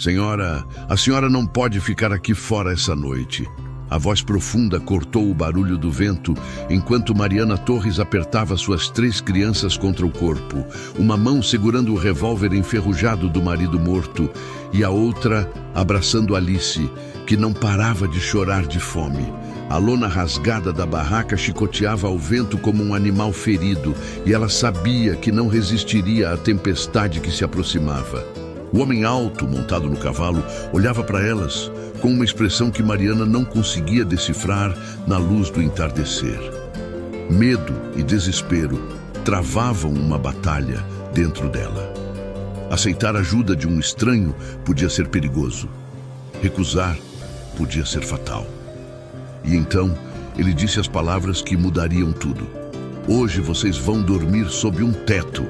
Senhora, a senhora não pode ficar aqui fora essa noite. A voz profunda cortou o barulho do vento enquanto Mariana Torres apertava suas 3 crianças contra o corpo, uma mão segurando o revólver enferrujado do marido morto e a outra abraçando Alice, que não parava de chorar de fome. A lona rasgada da barraca chicoteava ao vento como um animal ferido e ela sabia que não resistiria à tempestade que se aproximava. O homem alto, montado no cavalo, olhava para elas com uma expressão que Mariana não conseguia decifrar na luz do entardecer. Medo e desespero travavam uma batalha dentro dela. Aceitar a ajuda de um estranho podia ser perigoso. Recusar podia ser fatal. E então ele disse as palavras que mudariam tudo. Hoje vocês vão dormir sob um teto.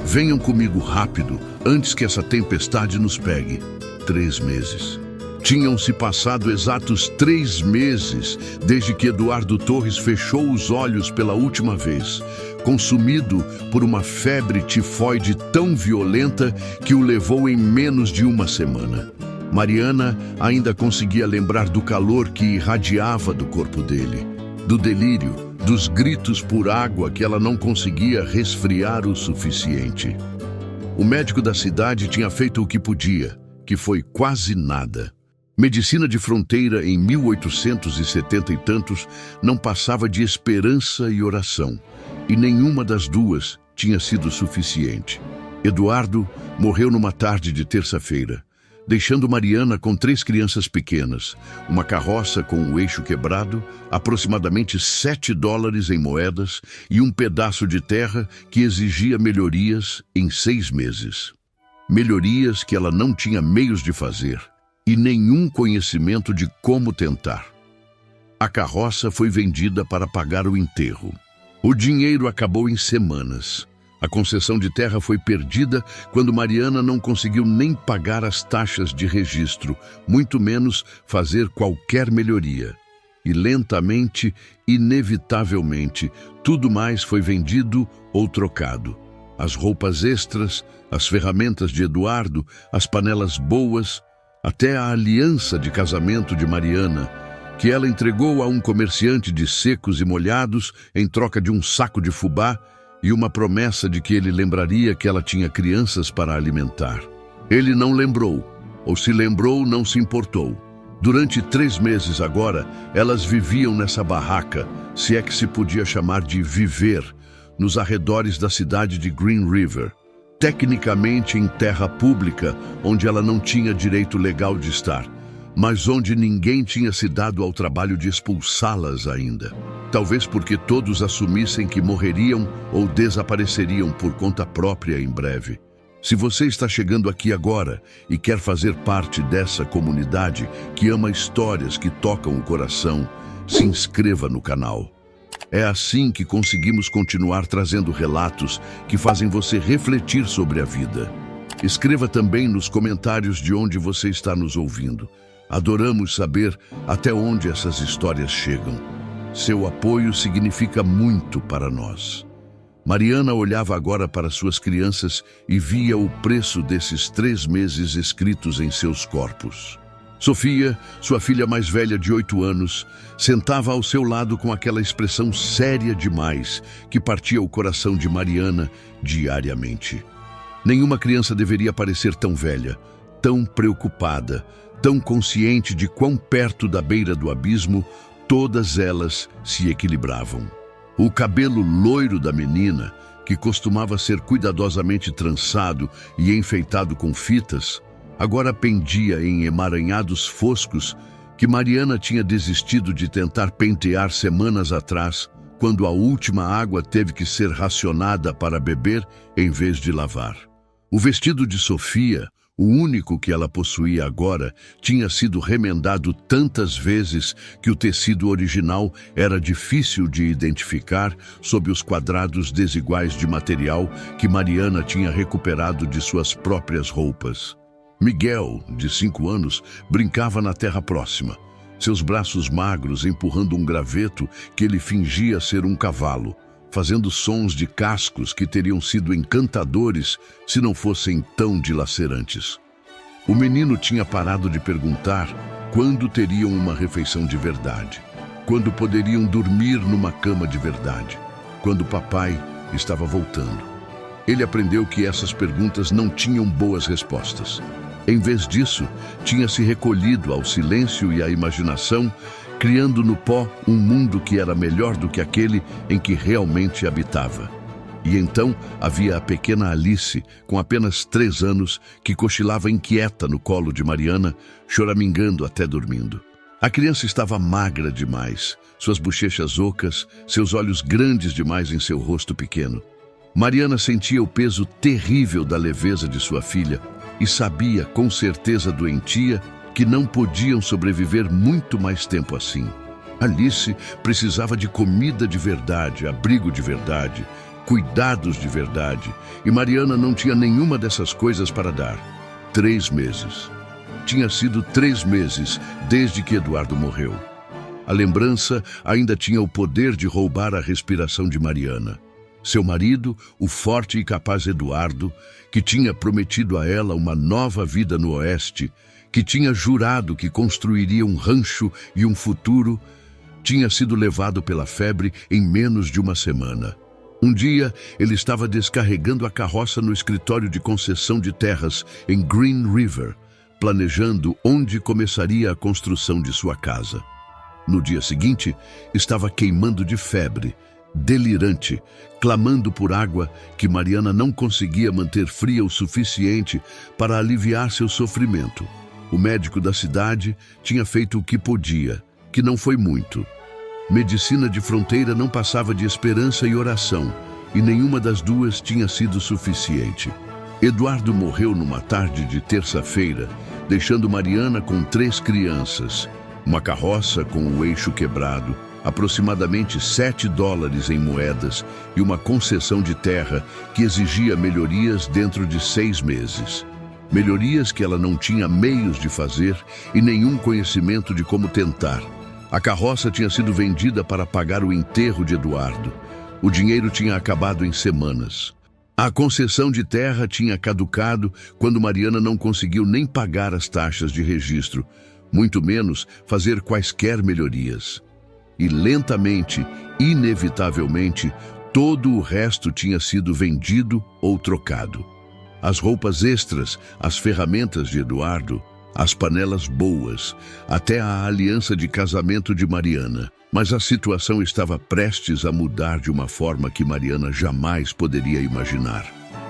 Venham comigo rápido, antes que essa tempestade nos pegue. 3 meses. Tinham-se passado exatos 3 meses desde que Eduardo Torres fechou os olhos pela última vez, consumido por uma febre tifoide tão violenta que o levou em menos de uma semana. Mariana ainda conseguia lembrar do calor que irradiava do corpo dele, do delírio, dos gritos por água que ela não conseguia resfriar o suficiente. O médico da cidade tinha feito o que podia, que foi quase nada. Medicina de fronteira em 1870 e tantos não passava de esperança e oração, e nenhuma das duas tinha sido suficiente. Eduardo morreu numa tarde de terça-feira, deixando Mariana com 3 crianças pequenas, uma carroça com o eixo quebrado, aproximadamente $7 em moedas e um pedaço de terra que exigia melhorias em 6 meses. Melhorias que ela não tinha meios de fazer e nenhum conhecimento de como tentar. A carroça foi vendida para pagar o enterro. O dinheiro acabou em semanas. A concessão de terra foi perdida quando Mariana não conseguiu nem pagar as taxas de registro, muito menos fazer qualquer melhoria. E lentamente, inevitavelmente, tudo mais foi vendido ou trocado. As roupas extras, as ferramentas de Eduardo, as panelas boas, até a aliança de casamento de Mariana, que ela entregou a um comerciante de secos e molhados em troca de um saco de fubá e uma promessa de que ele lembraria que ela tinha crianças para alimentar. Ele não lembrou, ou se lembrou, não se importou. Durante 3 meses agora, elas viviam nessa barraca, se é que se podia chamar de viver, nos arredores da cidade de Green River, tecnicamente em terra pública, onde ela não tinha direito legal de estar, mas onde ninguém tinha se dado ao trabalho de expulsá-las ainda. Talvez porque todos assumissem que morreriam ou desapareceriam por conta própria em breve. Se você está chegando aqui agora e quer fazer parte dessa comunidade que ama histórias que tocam o coração, se inscreva no canal. É assim que conseguimos continuar trazendo relatos que fazem você refletir sobre a vida. Escreva também nos comentários de onde você está nos ouvindo. Adoramos saber até onde essas histórias chegam. Seu apoio significa muito para nós. Mariana olhava agora para suas crianças e via o preço desses 3 meses escritos em seus corpos. Sofia, sua filha mais velha de 8 anos, sentava ao seu lado com aquela expressão séria demais que partia o coração de Mariana diariamente. Nenhuma criança deveria parecer tão velha, tão preocupada, tão consciente de quão perto da beira do abismo todas elas se equilibravam. O cabelo loiro da menina, que costumava ser cuidadosamente trançado e enfeitado com fitas, agora pendia em emaranhados foscos que Mariana tinha desistido de tentar pentear semanas atrás, quando a última água teve que ser racionada para beber em vez de lavar. O vestido de Sofia, o único que ela possuía agora, tinha sido remendado tantas vezes que o tecido original era difícil de identificar sob os quadrados desiguais de material que Mariana tinha recuperado de suas próprias roupas. Miguel, de 5 anos, brincava na terra próxima, seus braços magros empurrando um graveto que ele fingia ser um cavalo, fazendo sons de cascos que teriam sido encantadores se não fossem tão dilacerantes. O menino tinha parado de perguntar quando teriam uma refeição de verdade, quando poderiam dormir numa cama de verdade, quando papai estava voltando. Ele aprendeu que essas perguntas não tinham boas respostas. Em vez disso, tinha se recolhido ao silêncio e à imaginação, criando no pó um mundo que era melhor do que aquele em que realmente habitava. E então havia a pequena Alice, com apenas 3 anos, que cochilava inquieta no colo de Mariana, choramingando até dormindo. A criança estava magra demais, suas bochechas ocas, seus olhos grandes demais em seu rosto pequeno. Mariana sentia o peso terrível da leveza de sua filha e sabia, com certeza doentia, que não podiam sobreviver muito mais tempo assim. Alice precisava de comida de verdade, abrigo de verdade, cuidados de verdade, e Mariana não tinha nenhuma dessas coisas para dar. 3 meses. Tinha sido 3 meses desde que Eduardo morreu. A lembrança ainda tinha o poder de roubar a respiração de Mariana. Seu marido, o forte e capaz Eduardo, que tinha prometido a ela uma nova vida no Oeste, que tinha jurado que construiria um rancho e um futuro, tinha sido levado pela febre em menos de uma semana. Um dia, ele estava descarregando a carroça no escritório de concessão de terras em Green River, planejando onde começaria a construção de sua casa. No dia seguinte, estava queimando de febre, delirante, clamando por água que Mariana não conseguia manter fria o suficiente para aliviar seu sofrimento. O médico da cidade tinha feito o que podia, que não foi muito. Medicina de fronteira não passava de esperança e oração, e nenhuma das duas tinha sido suficiente. Eduardo morreu numa tarde de terça-feira, deixando Mariana com 3 crianças, uma carroça com o eixo quebrado, aproximadamente $7 em moedas e uma concessão de terra que exigia melhorias dentro de 6 meses. Melhorias que ela não tinha meios de fazer e nenhum conhecimento de como tentar. A carroça tinha sido vendida para pagar o enterro de Eduardo. O dinheiro tinha acabado em semanas. A concessão de terra tinha caducado quando Mariana não conseguiu nem pagar as taxas de registro, muito menos fazer quaisquer melhorias. E lentamente, inevitavelmente, todo o resto tinha sido vendido ou trocado. As roupas extras, as ferramentas de Eduardo, as panelas boas, até a aliança de casamento de Mariana. Mas a situação estava prestes a mudar de uma forma que Mariana jamais poderia imaginar.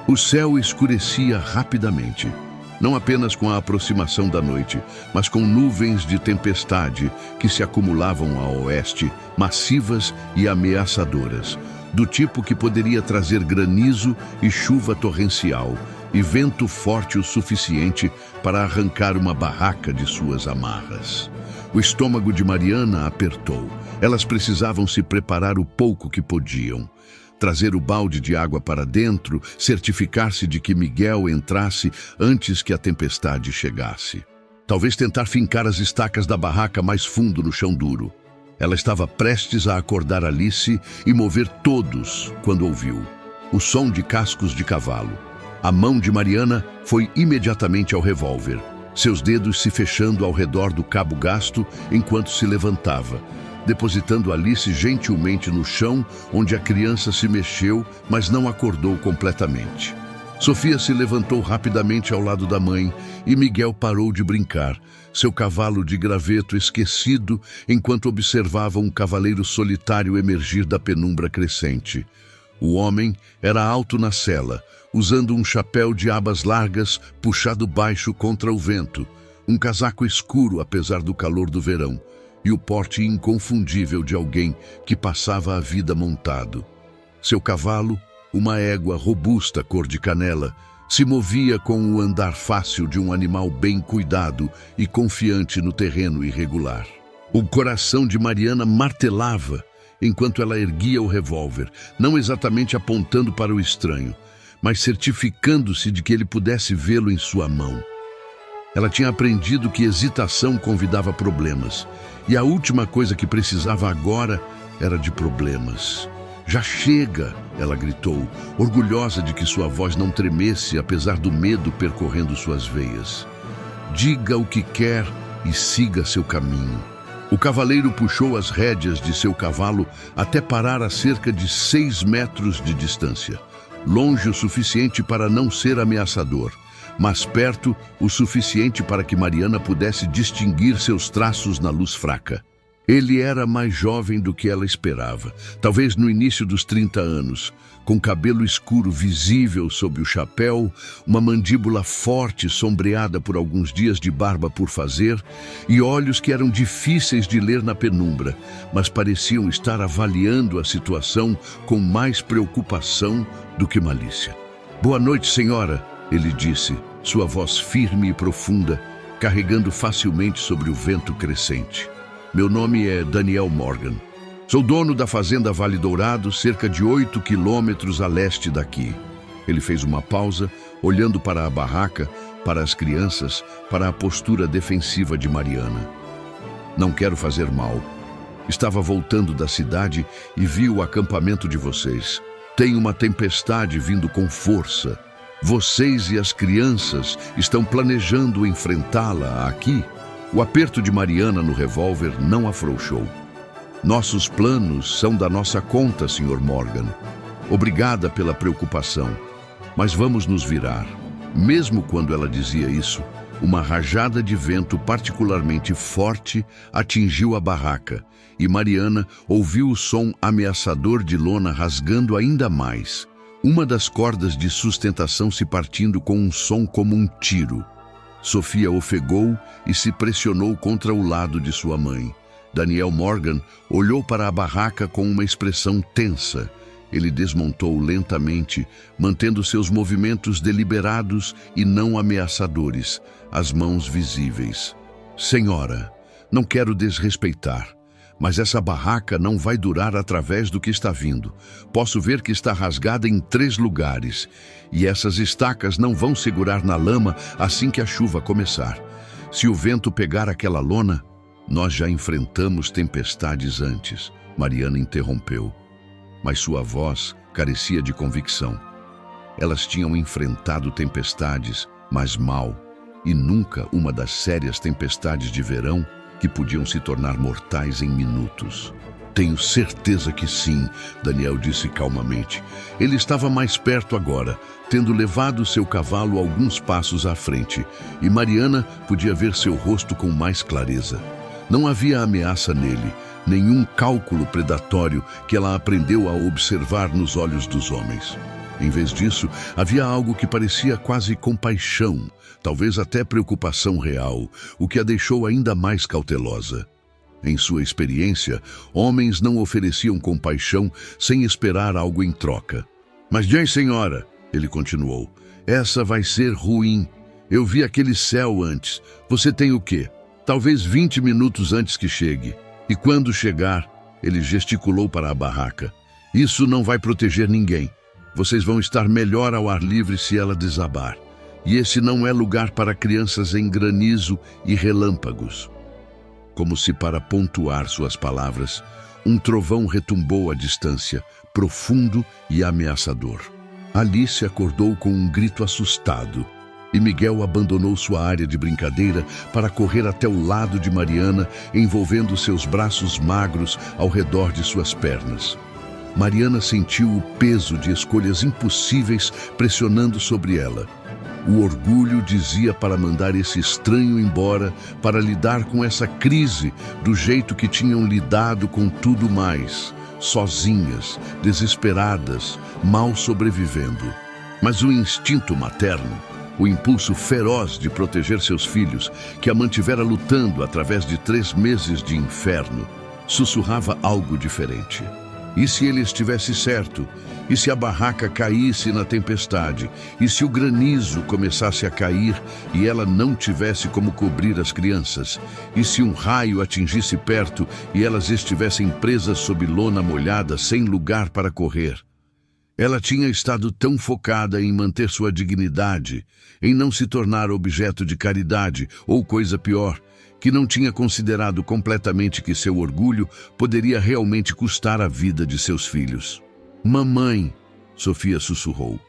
O céu escurecia rapidamente, não apenas com a aproximação da noite, mas com nuvens de tempestade que se acumulavam a oeste, massivas e ameaçadoras, do tipo que poderia trazer granizo e chuva torrencial, e vento forte o suficiente para arrancar uma barraca de suas amarras. O estômago de Mariana apertou. Elas precisavam se preparar o pouco que podiam. Trazer o balde de água para dentro, certificar-se de que Miguel entrasse antes que a tempestade chegasse. Talvez tentar fincar as estacas da barraca mais fundo no chão duro. Ela estava prestes a acordar Alice e mover todos quando ouviu o som de cascos de cavalo. A mão de Mariana foi imediatamente ao revólver, seus dedos se fechando ao redor do cabo gasto enquanto se levantava, depositando Alice gentilmente no chão, onde a criança se mexeu, mas não acordou completamente. Sofia se levantou rapidamente ao lado da mãe e Miguel parou de brincar, seu cavalo de graveto esquecido, enquanto observava um cavaleiro solitário emergir da penumbra crescente. O homem era alto na sela, usando um chapéu de abas largas puxado baixo contra o vento, um casaco escuro apesar do calor do verão, e o porte inconfundível de alguém que passava a vida montado. Seu cavalo, uma égua robusta cor de canela, se movia com o andar fácil de um animal bem cuidado e confiante no terreno irregular. O coração de Mariana martelava enquanto ela erguia o revólver, não exatamente apontando para o estranho, mas certificando-se de que ele pudesse vê-lo em sua mão. Ela tinha aprendido que hesitação convidava problemas, e a última coisa que precisava agora era de problemas. "Já chega!" ela gritou, orgulhosa de que sua voz não tremesse apesar do medo percorrendo suas veias. Diga o que quer e siga seu caminho. O cavaleiro puxou as rédeas de seu cavalo até parar a cerca de 6 metros de distância, longe o suficiente para não ser ameaçador, mas perto o suficiente para que Mariana pudesse distinguir seus traços na luz fraca. Ele era mais jovem do que ela esperava, talvez no início dos 30 anos, com cabelo escuro visível sob o chapéu, uma mandíbula forte sombreada por alguns dias de barba por fazer e olhos que eram difíceis de ler na penumbra, mas pareciam estar avaliando a situação com mais preocupação do que malícia. "Boa noite, senhora", ele disse, sua voz firme e profunda, carregando facilmente sobre o vento crescente. "Meu nome é Daniel Morgan. Sou dono da fazenda Vale Dourado, cerca de 8 quilômetros a leste daqui." Ele fez uma pausa, olhando para a barraca, para as crianças, para a postura defensiva de Mariana. "Não quero fazer mal. Estava voltando da cidade e vi o acampamento de vocês. Tem uma tempestade vindo com força. Vocês e as crianças estão planejando enfrentá-la aqui?" O aperto de Mariana no revólver não afrouxou. "Nossos planos são da nossa conta, Sr. Morgan. Obrigada pela preocupação, mas vamos nos virar." Mesmo quando ela dizia isso, uma rajada de vento particularmente forte atingiu a barraca e Mariana ouviu o som ameaçador de lona rasgando ainda mais. Uma das cordas de sustentação se partindo com um som como um tiro. Sofia ofegou e se pressionou contra o lado de sua mãe. Daniel Morgan olhou para a barraca com uma expressão tensa. Ele desmontou lentamente, mantendo seus movimentos deliberados e não ameaçadores, as mãos visíveis. "Senhora, não quero desrespeitar, mas essa barraca não vai durar através do que está vindo. Posso ver que está rasgada em 3 lugares, e essas estacas não vão segurar na lama assim que a chuva começar. Se o vento pegar aquela lona..." "Nós já enfrentamos tempestades antes", Mariana interrompeu, mas sua voz carecia de convicção. Elas tinham enfrentado tempestades, mas mal, e nunca uma das sérias tempestades de verão que podiam se tornar mortais em minutos. "Tenho certeza que sim", Daniel disse calmamente. Ele estava mais perto agora, tendo levado seu cavalo alguns passos à frente, e Mariana podia ver seu rosto com mais clareza. Não havia ameaça nele, nenhum cálculo predatório que ela aprendeu a observar nos olhos dos homens. Em vez disso, havia algo que parecia quase compaixão, talvez até preocupação real, o que a deixou ainda mais cautelosa. Em sua experiência, homens não ofereciam compaixão sem esperar algo em troca. "Mas bem, senhora", ele continuou, "essa vai ser ruim. Eu vi aquele céu antes. Você tem o quê? Talvez 20 minutos antes que chegue. E quando chegar..." Ele gesticulou para a barraca. "Isso não vai proteger ninguém. Vocês vão estar melhor ao ar livre se ela desabar. E esse não é lugar para crianças em granizo e relâmpagos." Como se para pontuar suas palavras, um trovão retumbou à distância, profundo e ameaçador. Alice acordou com um grito assustado, e Miguel abandonou sua área de brincadeira para correr até o lado de Mariana, envolvendo seus braços magros ao redor de suas pernas. Mariana sentiu o peso de escolhas impossíveis pressionando sobre ela. O orgulho dizia para mandar esse estranho embora, para lidar com essa crise do jeito que tinham lidado com tudo mais, sozinhas, desesperadas, mal sobrevivendo. Mas o instinto materno, o impulso feroz de proteger seus filhos, que a mantivera lutando através de 3 meses de inferno, sussurrava algo diferente. E se ele estivesse certo? E se a barraca caísse na tempestade? E se o granizo começasse a cair e ela não tivesse como cobrir as crianças? E se um raio atingisse perto e elas estivessem presas sob lona molhada, sem lugar para correr? Ela tinha estado tão focada em manter sua dignidade, em não se tornar objeto de caridade ou coisa pior, que não tinha considerado completamente que seu orgulho poderia realmente custar a vida de seus filhos. "Mamãe", Sofia sussurrou.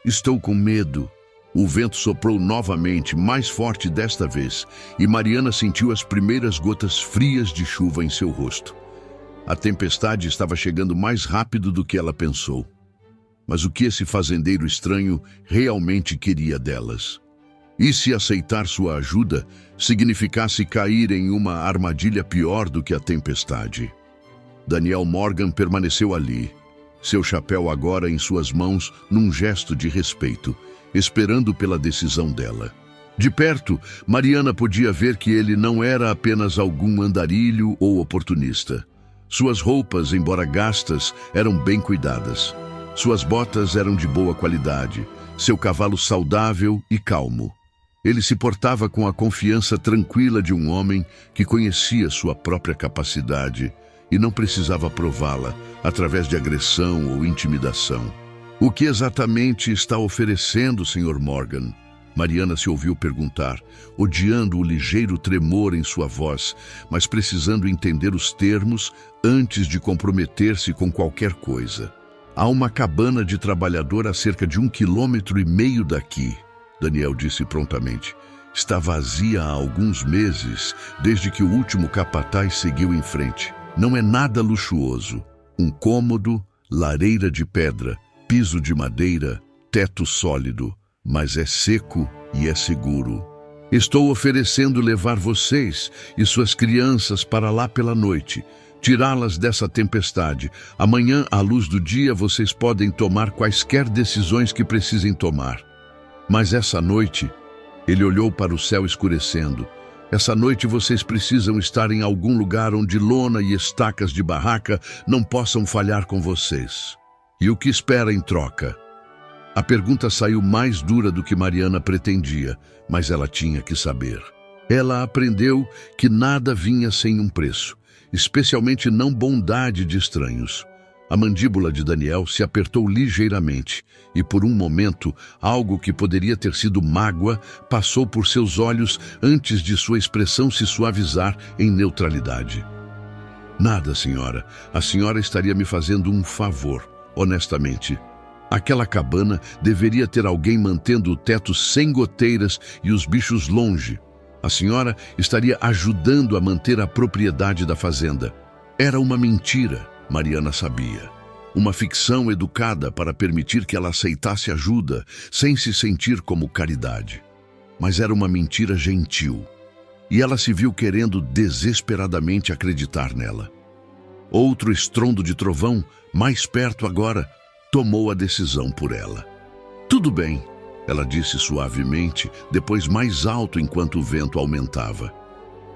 "Estou com medo." O vento soprou novamente, mais forte desta vez, e Mariana sentiu as primeiras gotas frias de chuva em seu rosto. A tempestade estava chegando mais rápido do que ela pensou. Mas o que esse fazendeiro estranho realmente queria delas? E se aceitar sua ajuda significasse cair em uma armadilha pior do que a tempestade? Daniel Morgan permaneceu ali, seu chapéu agora em suas mãos num gesto de respeito, esperando pela decisão dela. De perto, Mariana podia ver que ele não era apenas algum andarilho ou oportunista. Suas roupas, embora gastas, eram bem cuidadas. Suas botas eram de boa qualidade, seu cavalo saudável e calmo. Ele se portava com a confiança tranquila de um homem que conhecia sua própria capacidade e não precisava prová-la através de agressão ou intimidação. O que exatamente está oferecendo, Sr. Morgan? Mariana se ouviu perguntar, odiando o ligeiro tremor em sua voz, mas precisando entender os termos antes de comprometer-se com qualquer coisa. Há uma cabana de trabalhador a cerca de 1,5 km daqui, Daniel disse prontamente. Está vazia há alguns meses, desde que o último capataz seguiu em frente. Não é nada luxuoso. Um cômodo, lareira de pedra, piso de madeira, teto sólido, mas é seco e é seguro. Estou oferecendo levar vocês e suas crianças para lá pela noite, tirá-las dessa tempestade. Amanhã, à luz do dia, vocês podem tomar quaisquer decisões que precisem tomar. Mas essa noite, ele olhou para o céu escurecendo. Essa noite vocês precisam estar em algum lugar onde lona e estacas de barraca não possam falhar com vocês. E o que espera em troca? A pergunta saiu mais dura do que Mariana pretendia, mas ela tinha que saber. Ela aprendeu que nada vinha sem um preço, especialmente não bondade de estranhos. A mandíbula de Daniel se apertou ligeiramente e, por um momento, algo que poderia ter sido mágoa passou por seus olhos antes de sua expressão se suavizar em neutralidade. Nada, senhora. A senhora estaria me fazendo um favor, honestamente. Aquela cabana deveria ter alguém mantendo o teto sem goteiras e os bichos longe. A senhora estaria ajudando a manter a propriedade da fazenda. Era uma mentira. Mariana sabia. Uma ficção educada para permitir que ela aceitasse ajuda, sem se sentir como caridade. Mas era uma mentira gentil. E ela se viu querendo desesperadamente acreditar nela. Outro estrondo de trovão, mais perto agora, tomou a decisão por ela. Tudo bem, ela disse suavemente, depois mais alto enquanto o vento aumentava.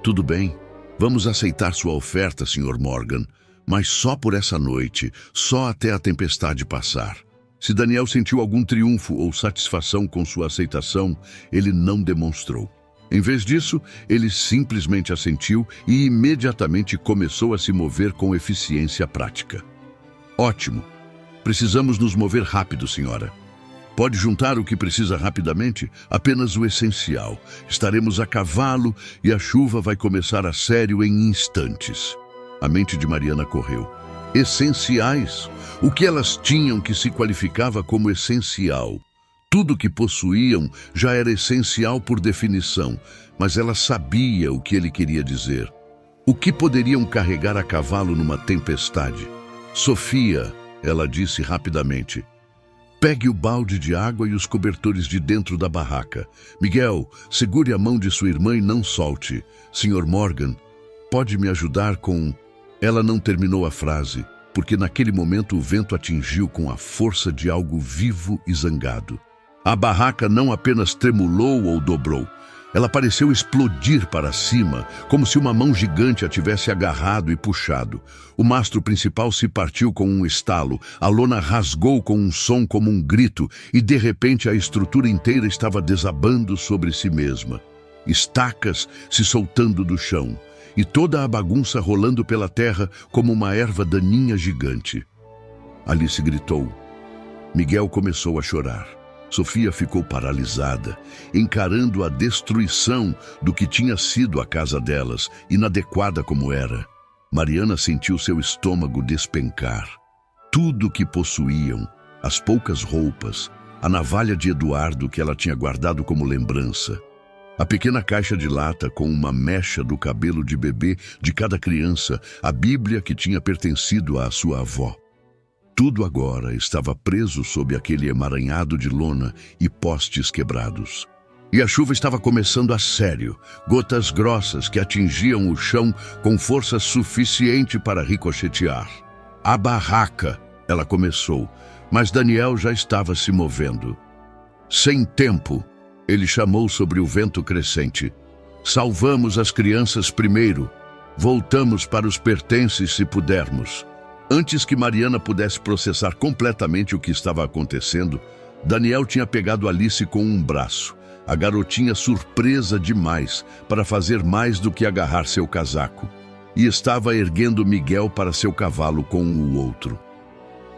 Tudo bem, vamos aceitar sua oferta, Sr. Morgan. Mas só por essa noite, só até a tempestade passar. Se Daniel sentiu algum triunfo ou satisfação com sua aceitação, ele não demonstrou. Em vez disso, ele simplesmente assentiu e imediatamente começou a se mover com eficiência prática. Ótimo. Precisamos nos mover rápido, senhora. Pode juntar o que precisa rapidamente? Apenas o essencial. Estaremos a cavalo e a chuva vai começar a sério em instantes. A mente de Mariana correu. Essenciais? O que elas tinham que se qualificava como essencial? Tudo que possuíam já era essencial por definição, mas ela sabia o que ele queria dizer. O que poderiam carregar a cavalo numa tempestade? Sofia, ela disse rapidamente. Pegue o balde de água e os cobertores de dentro da barraca. Miguel, segure a mão de sua irmã e não solte. Sr. Morgan, pode me ajudar com... Ela não terminou a frase, porque naquele momento o vento atingiu com a força de algo vivo e zangado. A barraca não apenas tremulou ou dobrou, ela pareceu explodir para cima, como se uma mão gigante a tivesse agarrado e puxado. O mastro principal se partiu com um estalo, a lona rasgou com um som como um grito, e de repente a estrutura inteira estava desabando sobre si mesma. Estacas se soltando do chão, e toda a bagunça rolando pela terra como uma erva daninha gigante. Alice gritou. Miguel começou a chorar. Sofia ficou paralisada, encarando a destruição do que tinha sido a casa delas, inadequada como era. Mariana sentiu seu estômago despencar. Tudo o que possuíam, as poucas roupas, a navalha de Eduardo que ela tinha guardado como lembrança, a pequena caixa de lata com uma mecha do cabelo de bebê de cada criança, a Bíblia que tinha pertencido à sua avó. Tudo agora estava preso sob aquele emaranhado de lona e postes quebrados. E a chuva estava começando a sério, gotas grossas que atingiam o chão com força suficiente para ricochetear. A barraca, ela começou, mas Daniel já estava se movendo. Sem tempo, ele chamou sobre o vento crescente. Salvamos as crianças primeiro. Voltamos para os pertences se pudermos. Antes que Mariana pudesse processar completamente o que estava acontecendo, Daniel tinha pegado Alice com um braço. A garotinha surpresa demais para fazer mais do que agarrar seu casaco. E estava erguendo Miguel para seu cavalo com o outro.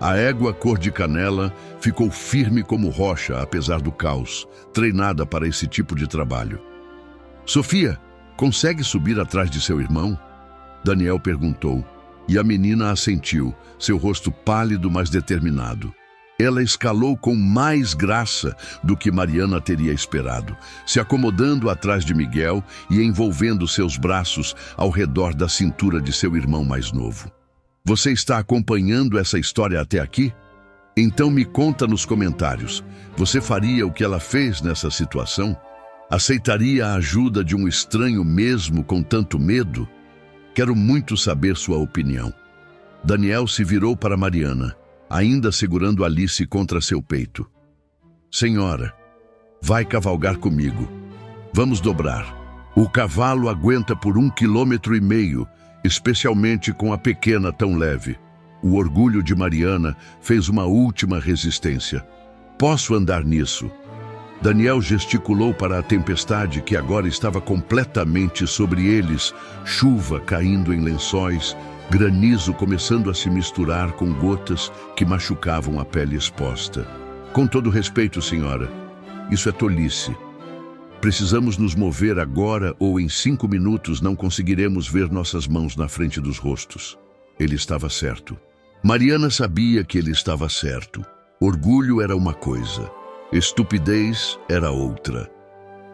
A égua cor de canela ficou firme como rocha, apesar do caos, treinada para esse tipo de trabalho. Sofia, consegue subir atrás de seu irmão? Daniel perguntou, e a menina assentiu, seu rosto pálido, mas determinado. Ela escalou com mais graça do que Mariana teria esperado, se acomodando atrás de Miguel e envolvendo seus braços ao redor da cintura de seu irmão mais novo. Você está acompanhando essa história até aqui? Então me conta nos comentários. Você faria o que ela fez nessa situação? Aceitaria a ajuda de um estranho mesmo com tanto medo? Quero muito saber sua opinião. Daniel se virou para Mariana, ainda segurando Alice contra seu peito. Senhora, vai cavalgar comigo. Vamos dobrar. O cavalo aguenta por 1,5 quilômetros, especialmente com a pequena tão leve. O orgulho de Mariana fez uma última resistência. Posso andar nisso? Daniel gesticulou para a tempestade que agora estava completamente sobre eles, chuva caindo em lençóis, granizo começando a se misturar com gotas que machucavam a pele exposta. Com todo respeito, senhora, isso é tolice. Precisamos nos mover agora ou em 5 minutos não conseguiremos ver nossas mãos na frente dos rostos. Ele estava certo. Mariana sabia que ele estava certo. Orgulho era uma coisa, estupidez era outra.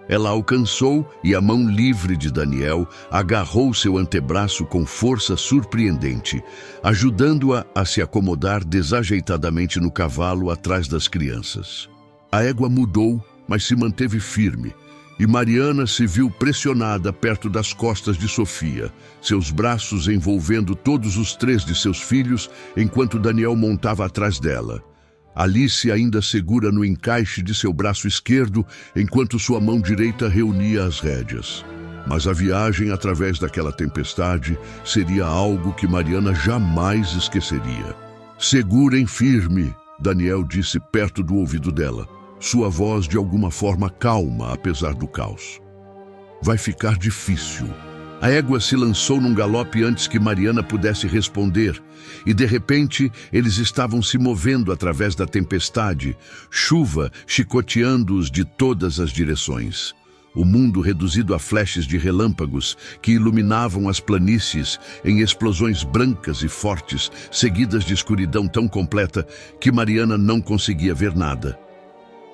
Ela alcançou e a mão livre de Daniel agarrou seu antebraço com força surpreendente, ajudando-a a se acomodar desajeitadamente no cavalo atrás das crianças. A égua mudou, mas se manteve firme. E Mariana se viu pressionada perto das costas de Sofia, seus braços envolvendo todos os 3 de seus filhos, enquanto Daniel montava atrás dela. Alice ainda segura no encaixe de seu braço esquerdo, enquanto sua mão direita reunia as rédeas. Mas a viagem através daquela tempestade seria algo que Mariana jamais esqueceria. Segurem firme, Daniel disse perto do ouvido dela. Sua voz de alguma forma calma, apesar do caos. Vai ficar difícil. A égua se lançou num galope antes que Mariana pudesse responder, e de repente eles estavam se movendo através da tempestade, chuva chicoteando-os de todas as direções. O mundo reduzido a flashes de relâmpagos que iluminavam as planícies em explosões brancas e fortes, seguidas de escuridão tão completa que Mariana não conseguia ver nada.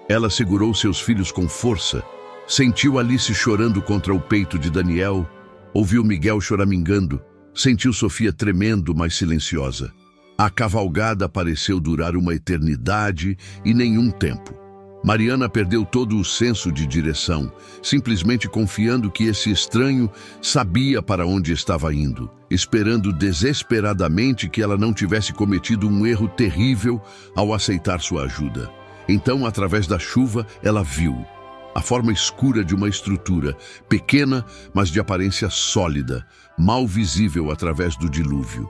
Ela segurou seus filhos com força, sentiu Alice chorando contra o peito de Daniel, ouviu Miguel choramingando, sentiu Sofia tremendo, mas silenciosa. A cavalgada pareceu durar uma eternidade e nenhum tempo. Mariana perdeu todo o senso de direção, simplesmente confiando que esse estranho sabia para onde estava indo, esperando desesperadamente que ela não tivesse cometido um erro terrível ao aceitar sua ajuda. Então, através da chuva, ela viu a forma escura de uma estrutura, pequena, mas de aparência sólida, mal visível através do dilúvio.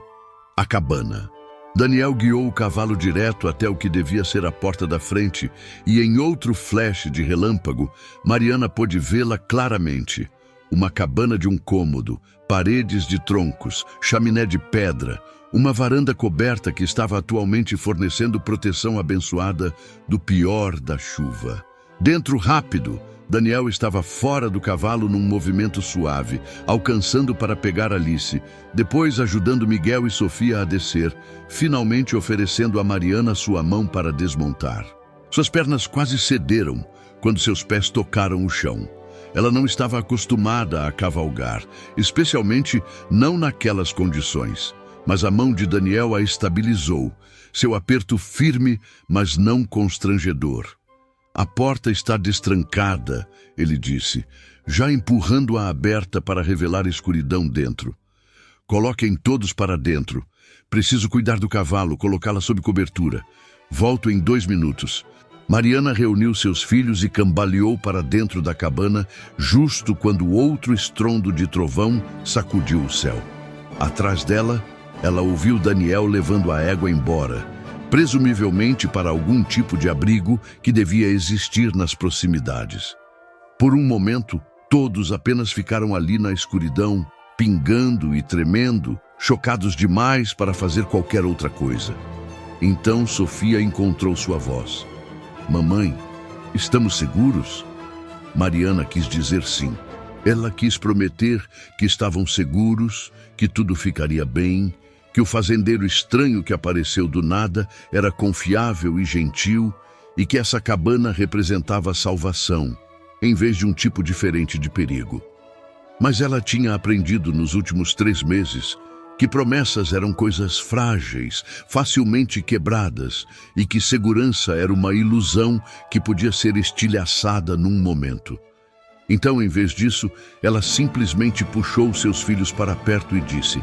A cabana. Daniel guiou o cavalo direto até o que devia ser a porta da frente, e em outro flash de relâmpago, Mariana pôde vê-la claramente. Uma cabana de um cômodo, paredes de troncos, chaminé de pedra, uma varanda coberta que estava atualmente fornecendo proteção abençoada do pior da chuva. Dentro rápido, Daniel estava fora do cavalo num movimento suave, alcançando para pegar Alice, depois ajudando Miguel e Sofia a descer, finalmente oferecendo a Mariana sua mão para desmontar. Suas pernas quase cederam quando seus pés tocaram o chão. Ela não estava acostumada a cavalgar, especialmente não naquelas condições. Mas a mão de Daniel a estabilizou, seu aperto firme, mas não constrangedor. A porta está destrancada, ele disse, já empurrando-a aberta para revelar escuridão dentro. Coloquem todos para dentro. Preciso cuidar do cavalo, colocá-la sob cobertura. Volto em 2 minutos. Mariana reuniu seus filhos e cambaleou para dentro da cabana, justo quando outro estrondo de trovão sacudiu o céu. Atrás dela, ela ouviu Daniel levando a égua embora, presumivelmente para algum tipo de abrigo que devia existir nas proximidades. Por um momento, todos apenas ficaram ali na escuridão, pingando e tremendo, chocados demais para fazer qualquer outra coisa. Então Sofia encontrou sua voz. Mamãe, estamos seguros? Mariana quis dizer sim. Ela quis prometer que estavam seguros, que tudo ficaria bem, que o fazendeiro estranho que apareceu do nada era confiável e gentil e que essa cabana representava a salvação, em vez de um tipo diferente de perigo. Mas ela tinha aprendido nos últimos 3 meses que promessas eram coisas frágeis, facilmente quebradas, e que segurança era uma ilusão que podia ser estilhaçada num momento. Então, em vez disso, ela simplesmente puxou seus filhos para perto e disse: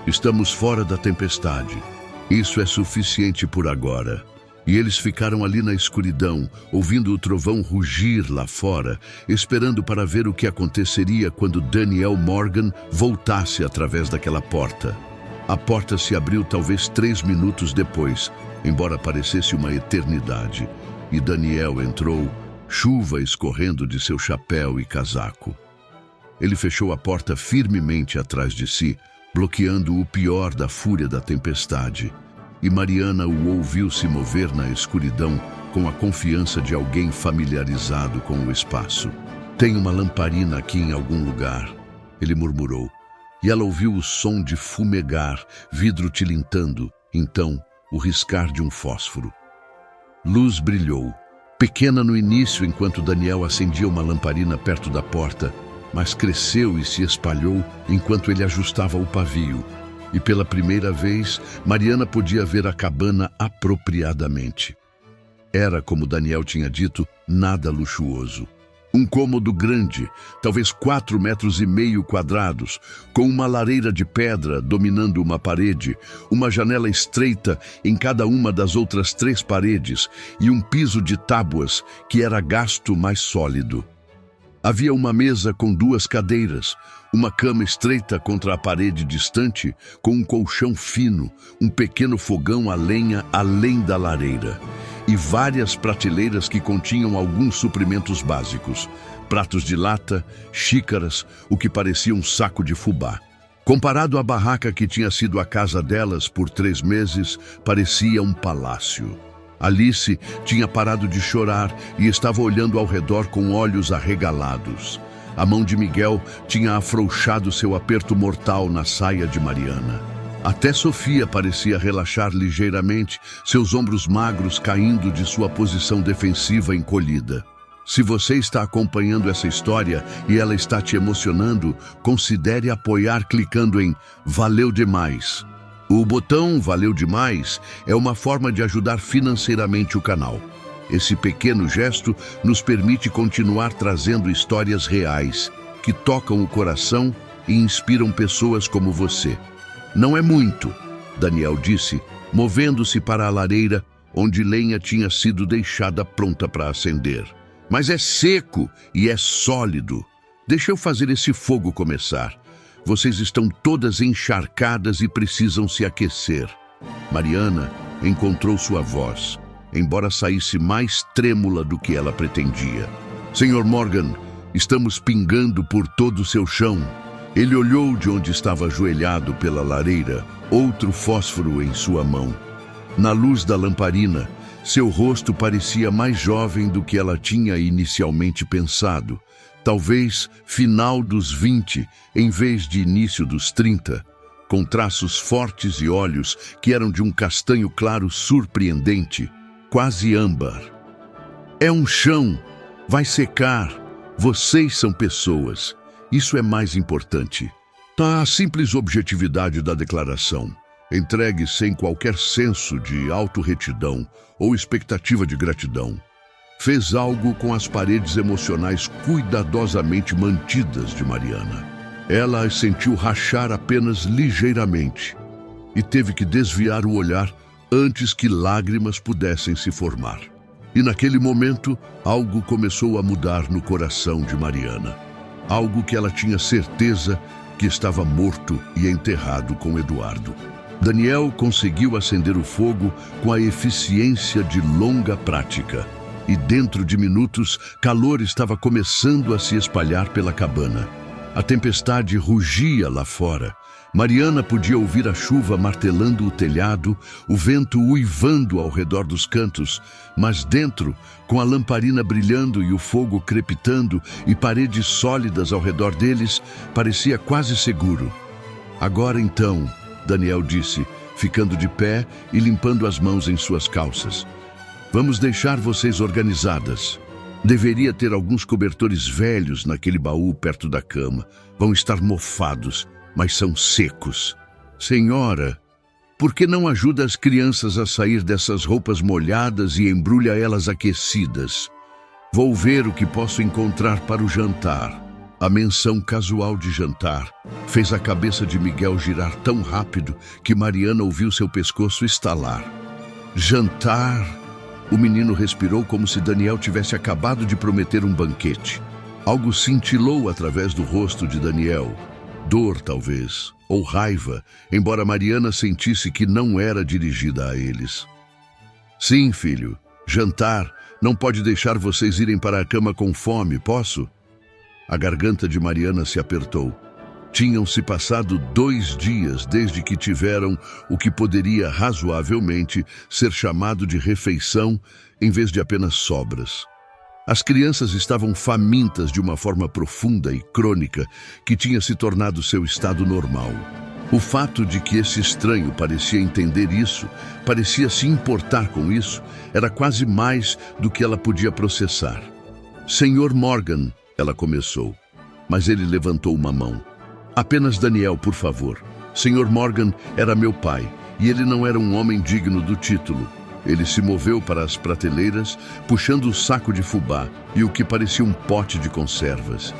estamos fora da tempestade. Isso é suficiente por agora. E eles ficaram ali na escuridão, ouvindo o trovão rugir lá fora, esperando para ver o que aconteceria quando Daniel Morgan voltasse através daquela porta. A porta se abriu talvez 3 minutos depois, embora parecesse uma eternidade, e Daniel entrou, chuva escorrendo de seu chapéu e casaco. Ele fechou a porta firmemente atrás de si, bloqueando o pior da fúria da tempestade. E Mariana o ouviu se mover na escuridão com a confiança de alguém familiarizado com o espaço. Tem uma lamparina aqui em algum lugar, ele murmurou. E ela ouviu o som de fumegar, vidro tilintando, então o riscar de um fósforo. Luz brilhou, pequena no início enquanto Daniel acendia uma lamparina perto da porta, mas cresceu e se espalhou enquanto ele ajustava o pavio. E pela primeira vez, Mariana podia ver a cabana apropriadamente. Era, como Daniel tinha dito, nada luxuoso. Um cômodo grande, talvez 4,5 metros quadrados, com uma lareira de pedra dominando uma parede, uma janela estreita em cada uma das outras 3 paredes e um piso de tábuas que era gasto mais sólido. Havia uma mesa com 2 cadeiras, uma cama estreita contra a parede distante, com um colchão fino, um pequeno fogão a lenha além da lareira, e várias prateleiras que continham alguns suprimentos básicos, pratos de lata, xícaras, o que parecia um saco de fubá. Comparado à barraca que tinha sido a casa delas por 3 meses, parecia um palácio. Alice tinha parado de chorar e estava olhando ao redor com olhos arregalados. A mão de Miguel tinha afrouxado seu aperto mortal na saia de Mariana. Até Sofia parecia relaxar ligeiramente, seus ombros magros caindo de sua posição defensiva encolhida. Se você está acompanhando essa história e ela está te emocionando, considere apoiar clicando em Valeu Demais. O botão Valeu Demais é uma forma de ajudar financeiramente o canal. Esse pequeno gesto nos permite continuar trazendo histórias reais, que tocam o coração e inspiram pessoas como você. Não é muito, Daniel disse, movendo-se para a lareira, onde lenha tinha sido deixada pronta para acender. Mas é seco e é sólido. Deixa eu fazer esse fogo começar. Vocês estão todas encharcadas e precisam se aquecer. Mariana encontrou sua voz, embora saísse mais trêmula do que ela pretendia. Senhor Morgan, estamos pingando por todo o seu chão. Ele olhou de onde estava ajoelhado pela lareira, outro fósforo em sua mão. Na luz da lamparina, seu rosto parecia mais jovem do que ela tinha inicialmente pensado. Talvez final dos 20, em vez de início dos 30, com traços fortes e olhos que eram de um castanho claro surpreendente, quase âmbar. É um chão. Vai secar. Vocês são pessoas. Isso é mais importante. A simples objetividade da declaração, entregue sem qualquer senso de autorretidão ou expectativa de gratidão, fez algo com as paredes emocionais cuidadosamente mantidas de Mariana. Ela as sentiu rachar apenas ligeiramente e teve que desviar o olhar antes que lágrimas pudessem se formar. E naquele momento, algo começou a mudar no coração de Mariana. Algo que ela tinha certeza que estava morto e enterrado com Eduardo. Daniel conseguiu acender o fogo com a eficiência de longa prática. E dentro de minutos, calor estava começando a se espalhar pela cabana. A tempestade rugia lá fora. Mariana podia ouvir a chuva martelando o telhado, o vento uivando ao redor dos cantos, mas dentro, com a lamparina brilhando e o fogo crepitando e paredes sólidas ao redor deles, parecia quase seguro. Agora então, Daniel disse, ficando de pé e limpando as mãos em suas calças. Vamos deixar vocês organizadas. Deveria ter alguns cobertores velhos naquele baú perto da cama. Vão estar mofados, mas são secos. Senhora, por que não ajuda as crianças a sair dessas roupas molhadas e embrulha elas aquecidas? Vou ver o que posso encontrar para o jantar. A menção casual de jantar fez a cabeça de Miguel girar tão rápido que Mariana ouviu seu pescoço estalar. Jantar? O menino respirou como se Daniel tivesse acabado de prometer um banquete. Algo cintilou através do rosto de Daniel. Dor, talvez, ou raiva, embora Mariana sentisse que não era dirigida a eles. Sim, filho, jantar. Não pode deixar vocês irem para a cama com fome, posso? A garganta de Mariana se apertou. Tinham-se passado 2 dias desde que tiveram o que poderia razoavelmente ser chamado de refeição em vez de apenas sobras. As crianças estavam famintas de uma forma profunda e crônica que tinha se tornado seu estado normal. O fato de que esse estranho parecia entender isso, parecia se importar com isso, era quase mais do que ela podia processar. Senhor Morgan, ela começou, mas ele levantou uma mão. Apenas Daniel, por favor. Senhor Morgan era meu pai, e ele não era um homem digno do título. Ele se moveu para as prateleiras, puxando o saco de fubá e o que parecia um pote de conservas.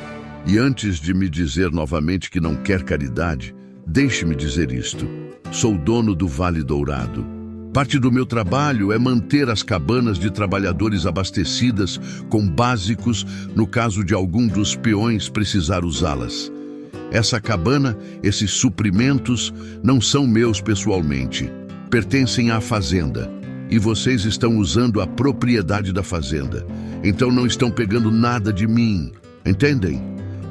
E antes de me dizer novamente que não quer caridade, deixe-me dizer isto. Sou dono do Vale Dourado. Parte do meu trabalho é manter as cabanas de trabalhadores abastecidas com básicos no caso de algum dos peões precisar usá-las. Essa cabana, esses suprimentos, não são meus pessoalmente. Pertencem à fazenda. E vocês estão usando a propriedade da fazenda. Então não estão pegando nada de mim. Entendem?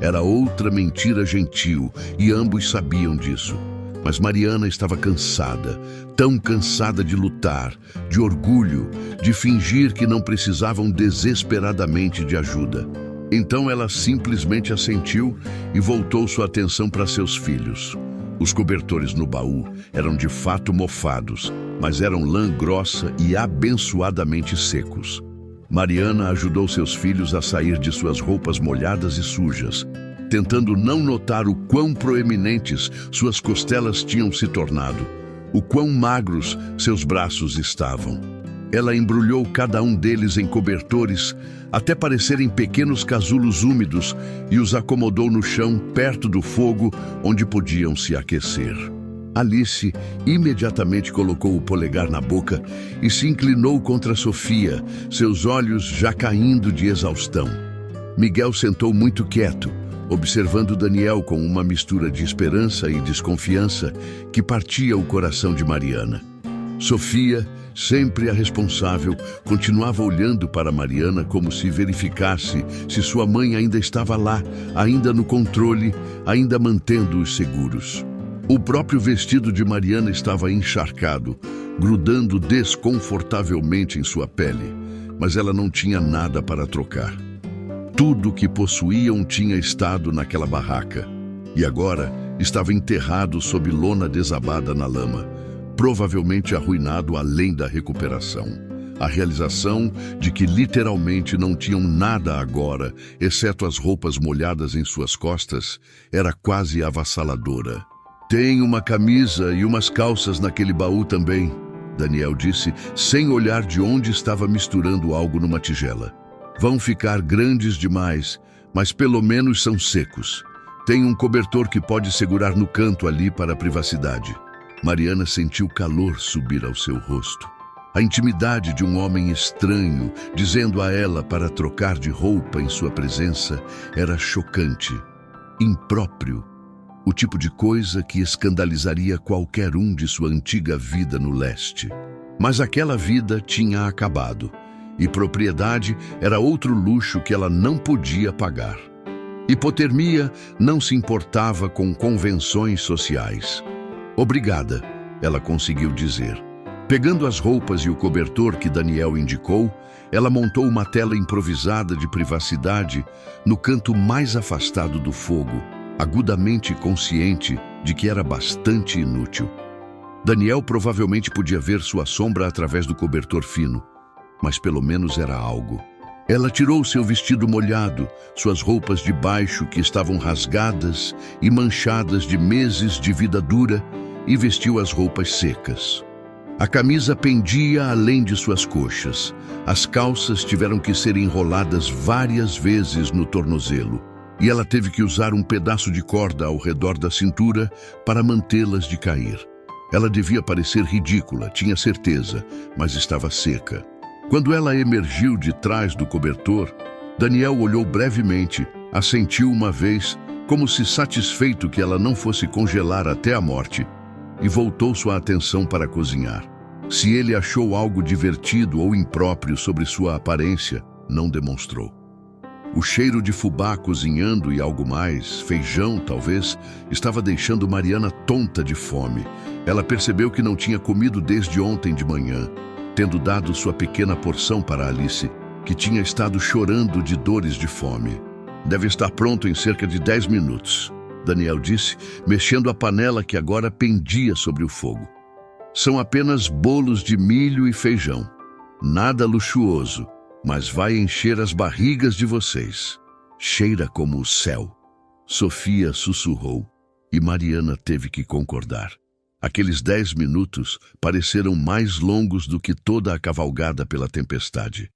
Era outra mentira gentil, e ambos sabiam disso. Mas Mariana estava cansada, tão cansada de lutar, de orgulho, de fingir que não precisavam desesperadamente de ajuda. Então ela simplesmente assentiu e voltou sua atenção para seus filhos. Os cobertores no baú eram de fato mofados, mas eram lã grossa e abençoadamente secos. Mariana ajudou seus filhos a sair de suas roupas molhadas e sujas, tentando não notar o quão proeminentes suas costelas tinham se tornado, o quão magros seus braços estavam. Ela embrulhou cada um deles em cobertores, até parecerem pequenos casulos úmidos, e os acomodou no chão perto do fogo, onde podiam se aquecer. Alice imediatamente colocou o polegar na boca e se inclinou contra Sofia, seus olhos já caindo de exaustão. Miguel sentou muito quieto, observando Daniel com uma mistura de esperança e desconfiança que partia o coração de Mariana. Sofia, sempre a responsável, continuava olhando para Mariana como se verificasse se sua mãe ainda estava lá, ainda no controle, ainda mantendo-os seguros. O próprio vestido de Mariana estava encharcado, grudando desconfortavelmente em sua pele, mas ela não tinha nada para trocar. Tudo o que possuíam tinha estado naquela barraca, e agora estava enterrado sob lona desabada na lama, provavelmente arruinado além da recuperação. A realização de que literalmente não tinham nada agora, exceto as roupas molhadas em suas costas, era quase avassaladora. Tem uma camisa e umas calças naquele baú também, Daniel disse, sem olhar de onde estava misturando algo numa tigela. Vão ficar grandes demais, mas pelo menos são secos. Tem um cobertor que pode segurar no canto ali para a privacidade. Mariana sentiu calor subir ao seu rosto. A intimidade de um homem estranho, dizendo a ela para trocar de roupa em sua presença, era chocante, impróprio, o tipo de coisa que escandalizaria qualquer um de sua antiga vida no leste. Mas aquela vida tinha acabado, e propriedade era outro luxo que ela não podia pagar. Hipotermia não se importava com convenções sociais. Obrigada, ela conseguiu dizer. Pegando as roupas e o cobertor que Daniel indicou, ela montou uma tela improvisada de privacidade no canto mais afastado do fogo, agudamente consciente de que era bastante inútil. Daniel provavelmente podia ver sua sombra através do cobertor fino, mas pelo menos era algo. Ela tirou seu vestido molhado, suas roupas de baixo que estavam rasgadas e manchadas de meses de vida dura, e vestiu as roupas secas. A camisa pendia além de suas coxas. As calças tiveram que ser enroladas várias vezes no tornozelo, e ela teve que usar um pedaço de corda ao redor da cintura para mantê-las de cair. Ela devia parecer ridícula, tinha certeza, mas estava seca. Quando ela emergiu de trás do cobertor, Daniel olhou brevemente, assentiu uma vez, como se satisfeito que ela não fosse congelar até a morte, e voltou sua atenção para cozinhar. Se ele achou algo divertido ou impróprio sobre sua aparência, não demonstrou. O cheiro de fubá cozinhando e algo mais, feijão talvez, estava deixando Mariana tonta de fome. Ela percebeu que não tinha comido desde ontem de manhã, tendo dado sua pequena porção para Alice, que tinha estado chorando de dores de fome. Deve estar pronto em cerca de 10 minutos. Daniel disse, mexendo a panela que agora pendia sobre o fogo. São apenas bolos de milho e feijão. Nada luxuoso, mas vai encher as barrigas de vocês. Cheira como o céu. Sofia sussurrou, e Mariana teve que concordar. Aqueles 10 minutos pareceram mais longos do que toda a cavalgada pela tempestade.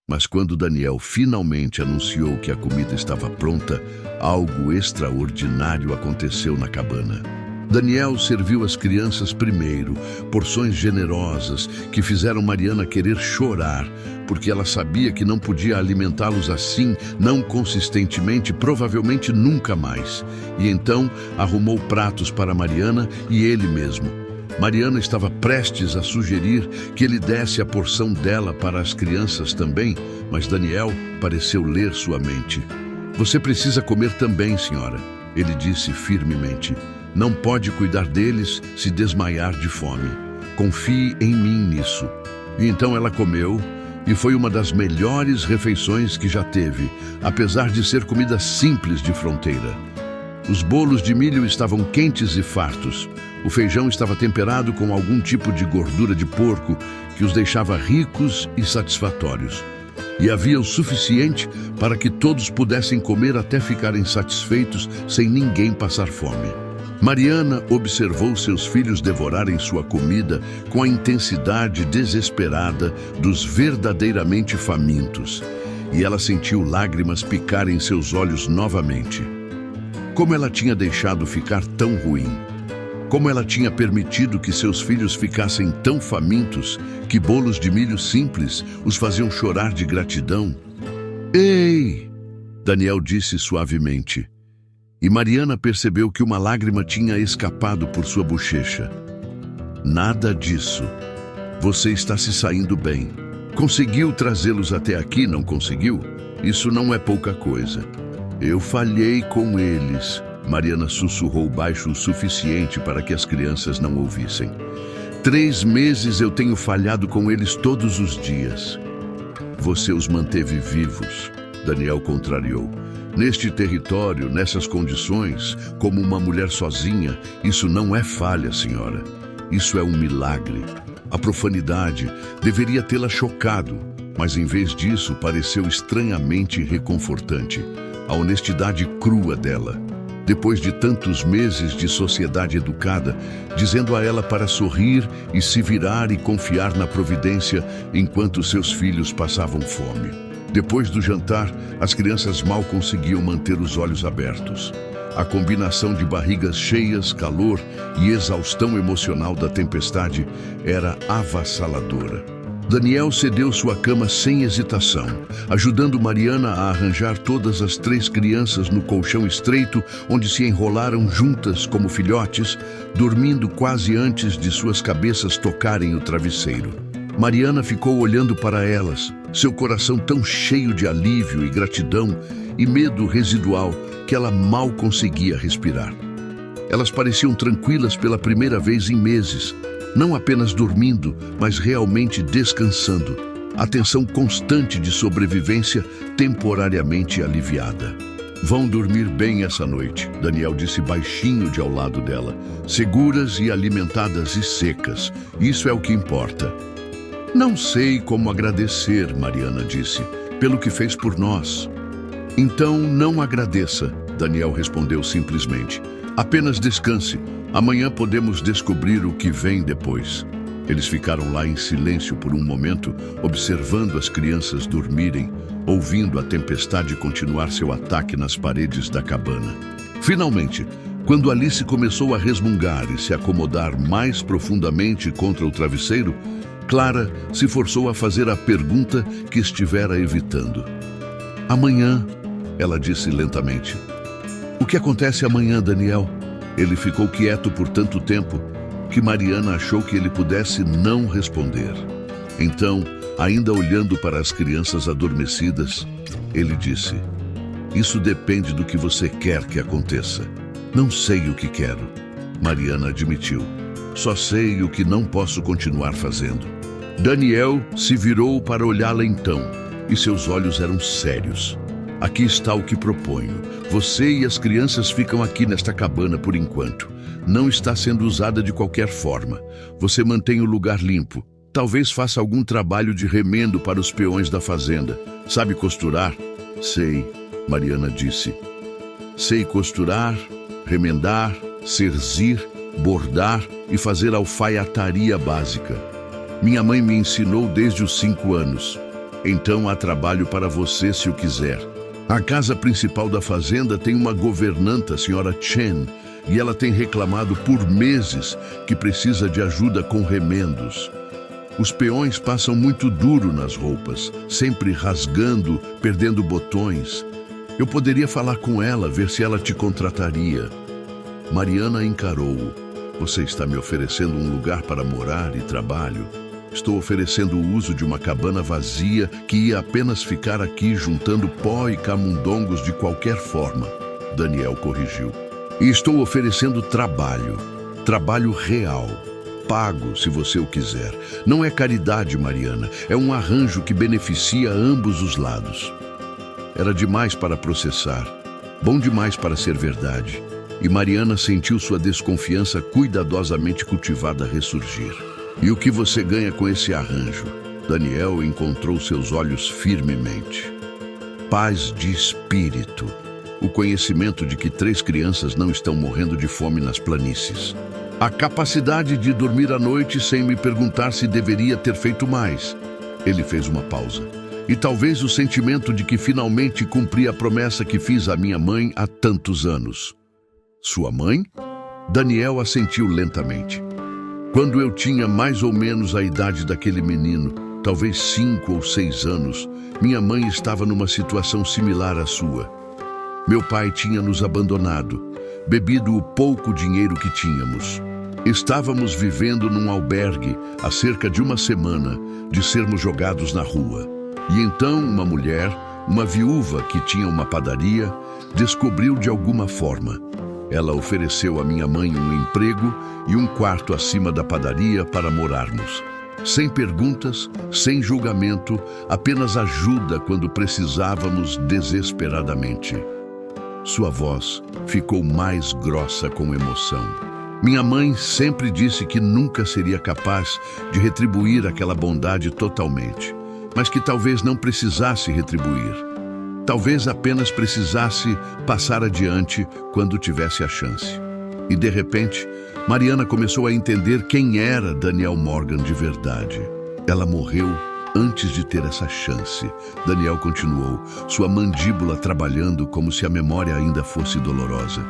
Mas quando Daniel finalmente anunciou que a comida estava pronta, algo extraordinário aconteceu na cabana. Daniel serviu as crianças primeiro, porções generosas que fizeram Mariana querer chorar, porque ela sabia que não podia alimentá-los assim, não consistentemente, provavelmente nunca mais. E então arrumou pratos para Mariana e ele mesmo. Mariana estava prestes a sugerir que ele desse a porção dela para as crianças também, mas Daniel pareceu ler sua mente. Você precisa comer também, senhora, ele disse firmemente. Não pode cuidar deles se desmaiar de fome. Confie em mim nisso. E então ela comeu, e foi uma das melhores refeições que já teve, apesar de ser comida simples de fronteira. Os bolos de milho estavam quentes e fartos. O feijão estava temperado com algum tipo de gordura de porco que os deixava ricos e satisfatórios. E havia o suficiente para que todos pudessem comer até ficarem satisfeitos sem ninguém passar fome. Mariana observou seus filhos devorarem sua comida com a intensidade desesperada dos verdadeiramente famintos, e ela sentiu lágrimas picarem seus olhos novamente. Como ela tinha deixado ficar tão ruim? Como ela tinha permitido que seus filhos ficassem tão famintos que bolos de milho simples os faziam chorar de gratidão? Ei! Daniel disse suavemente. E Mariana percebeu que uma lágrima tinha escapado por sua bochecha. Nada disso. Você está se saindo bem. Conseguiu trazê-los até aqui, não conseguiu? Isso não é pouca coisa. Eu falhei com eles. Mariana sussurrou baixo o suficiente para que as crianças não ouvissem. 3 meses eu tenho falhado com eles todos os dias. Você os manteve vivos, Daniel contrariou. Neste território, nessas condições, como uma mulher sozinha, isso não é falha, senhora. Isso é um milagre. A profanidade deveria tê-la chocado, mas em vez disso pareceu estranhamente reconfortante. A honestidade crua dela. Depois de tantos meses de sociedade educada, dizendo a ela para sorrir e se virar e confiar na providência enquanto seus filhos passavam fome. Depois do jantar, as crianças mal conseguiam manter os olhos abertos. A combinação de barrigas cheias, calor e exaustão emocional da tempestade era avassaladora. Daniel cedeu sua cama sem hesitação, ajudando Mariana a arranjar todas as 3 crianças no colchão estreito, onde se enrolaram juntas como filhotes, dormindo quase antes de suas cabeças tocarem o travesseiro. Mariana ficou olhando para elas, seu coração tão cheio de alívio e gratidão e medo residual que ela mal conseguia respirar. Elas pareciam tranquilas pela primeira vez em meses, não apenas dormindo, mas realmente descansando. A tensão constante de sobrevivência temporariamente aliviada. Vão dormir bem essa noite, Daniel disse baixinho de ao lado dela. Seguras e alimentadas e secas, isso é o que importa. Não sei como agradecer, Mariana disse, pelo que fez por nós. Então não agradeça, Daniel respondeu simplesmente. Apenas descanse. Amanhã podemos descobrir o que vem depois. Eles ficaram lá em silêncio por um momento, observando as crianças dormirem, ouvindo a tempestade continuar seu ataque nas paredes da cabana. Finalmente, quando Alice começou a resmungar e se acomodar mais profundamente contra o travesseiro, Clara se forçou a fazer a pergunta que estivera evitando. Amanhã, ela disse lentamente. O que acontece amanhã, Daniel? Ele ficou quieto por tanto tempo que Mariana achou que ele pudesse não responder. Então, ainda olhando para as crianças adormecidas, ele disse: Isso depende do que você quer que aconteça. Não sei o que quero, Mariana admitiu. Só sei o que não posso continuar fazendo. Daniel se virou para olhá-la então, e seus olhos eram sérios. Aqui está o que proponho. Você e as crianças ficam aqui nesta cabana por enquanto. Não está sendo usada de qualquer forma. Você mantém o lugar limpo. Talvez faça algum trabalho de remendo para os peões da fazenda. Sabe costurar? Sei, Mariana disse. Sei costurar, remendar, cerzir, bordar e fazer alfaiataria básica. Minha mãe me ensinou desde os 5 anos. Então há trabalho para você se o quiser. A casa principal da fazenda tem uma governanta, a senhora Chen, e ela tem reclamado por meses que precisa de ajuda com remendos. Os peões passam muito duro nas roupas, sempre rasgando, perdendo botões. Eu poderia falar com ela, ver se ela te contrataria. Mariana encarou-o. Você está me oferecendo um lugar para morar e trabalho? Estou oferecendo o uso de uma cabana vazia que ia apenas ficar aqui juntando pó e camundongos de qualquer forma, Daniel corrigiu. E estou oferecendo trabalho, trabalho real, pago se você o quiser. Não é caridade, Mariana, é um arranjo que beneficia ambos os lados. Era demais para processar, bom demais para ser verdade. E Mariana sentiu sua desconfiança cuidadosamente cultivada ressurgir. E o que você ganha com esse arranjo? Daniel encontrou seus olhos firmemente. Paz de espírito. O conhecimento de que 3 crianças não estão morrendo de fome nas planícies. A capacidade de dormir à noite sem me perguntar se deveria ter feito mais. Ele fez uma pausa. E talvez o sentimento de que finalmente cumpri a promessa que fiz à minha mãe há tantos anos. Sua mãe? Daniel assentiu lentamente. Quando eu tinha mais ou menos a idade daquele menino, talvez 5 ou 6 anos, minha mãe estava numa situação similar à sua. Meu pai tinha nos abandonado, bebido o pouco dinheiro que tínhamos. Estávamos vivendo num albergue há cerca de uma semana de sermos jogados na rua. E então uma mulher, uma viúva que tinha uma padaria, descobriu de alguma forma. Ela ofereceu à minha mãe um emprego e um quarto acima da padaria para morarmos. Sem perguntas, sem julgamento, apenas ajuda quando precisávamos desesperadamente. Sua voz ficou mais grossa com emoção. Minha mãe sempre disse que nunca seria capaz de retribuir aquela bondade totalmente, mas que talvez não precisasse retribuir. Talvez apenas precisasse passar adiante quando tivesse a chance. E de repente, Mariana começou a entender quem era Daniel Morgan de verdade. Ela morreu antes de ter essa chance. Daniel continuou, sua mandíbula trabalhando como se a memória ainda fosse dolorosa.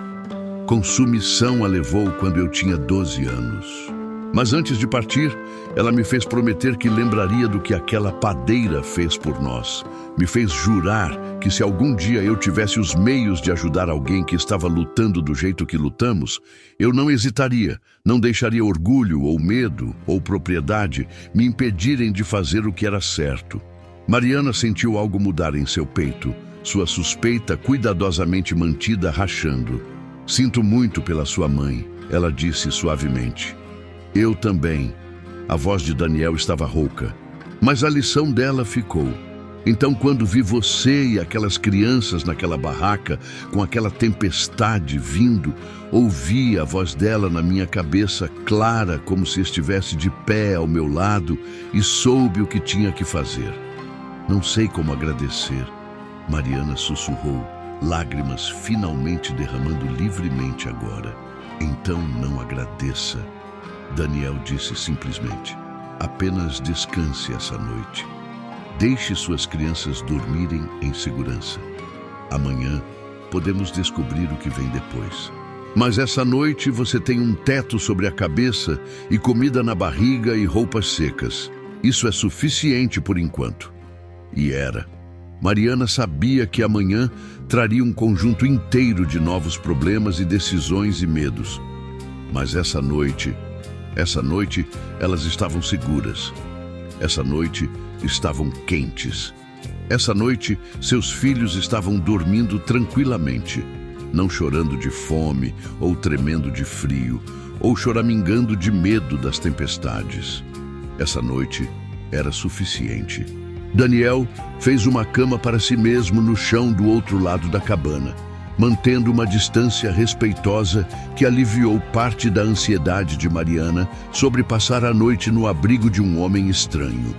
Consumição a levou quando eu tinha 12 anos. Mas antes de partir, ela me fez prometer que lembraria do que aquela padeira fez por nós. Me fez jurar que se algum dia eu tivesse os meios de ajudar alguém que estava lutando do jeito que lutamos, eu não hesitaria, não deixaria orgulho ou medo ou propriedade me impedirem de fazer o que era certo. Mariana sentiu algo mudar em seu peito, sua suspeita cuidadosamente mantida rachando. Sinto muito pela sua mãe, ela disse suavemente. Eu também. A voz de Daniel estava rouca, mas a lição dela ficou. Então, quando vi você e aquelas crianças naquela barraca, com aquela tempestade vindo, ouvi a voz dela na minha cabeça, clara como se estivesse de pé ao meu lado, e soube o que tinha que fazer. Não sei como agradecer, Mariana sussurrou, lágrimas finalmente derramando livremente agora. Então não agradeça. Daniel disse simplesmente, apenas descanse essa noite. Deixe suas crianças dormirem em segurança. Amanhã podemos descobrir o que vem depois. Mas essa noite você tem um teto sobre a cabeça e comida na barriga e roupas secas. Isso é suficiente por enquanto. E era. Mariana sabia que amanhã traria um conjunto inteiro de novos problemas e decisões e medos. Mas essa noite elas estavam seguras. Essa noite estavam quentes. Essa noite seus filhos estavam dormindo tranquilamente, não chorando de fome ou tremendo de frio, ou choramingando de medo das tempestades. Essa noite era suficiente. Daniel fez uma cama para si mesmo no chão do outro lado da cabana, mantendo uma distância respeitosa que aliviou parte da ansiedade de Mariana sobre passar a noite no abrigo de um homem estranho.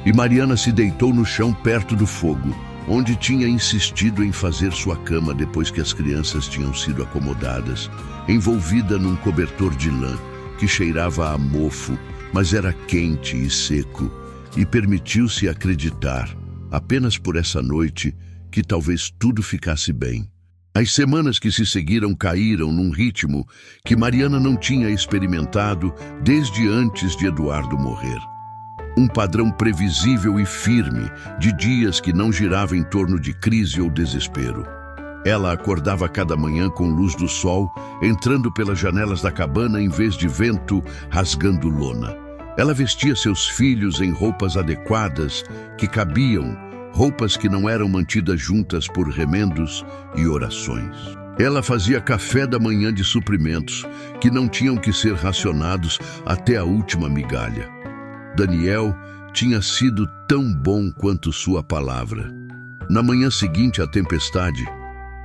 E Mariana se deitou no chão perto do fogo, onde tinha insistido em fazer sua cama depois que as crianças tinham sido acomodadas, envolvida num cobertor de lã que cheirava a mofo, mas era quente e seco, e permitiu-se acreditar, apenas por essa noite, que talvez tudo ficasse bem. As semanas que se seguiram caíram num ritmo que Mariana não tinha experimentado desde antes de Eduardo morrer. Um padrão previsível e firme de dias que não girava em torno de crise ou desespero. Ela acordava cada manhã com luz do sol, entrando pelas janelas da cabana em vez de vento rasgando lona. Ela vestia seus filhos em roupas adequadas que cabiam, roupas que não eram mantidas juntas por remendos e orações. Ela fazia café da manhã de suprimentos que não tinham que ser racionados até a última migalha. Daniel tinha sido tão bom quanto sua palavra. Na manhã seguinte à tempestade,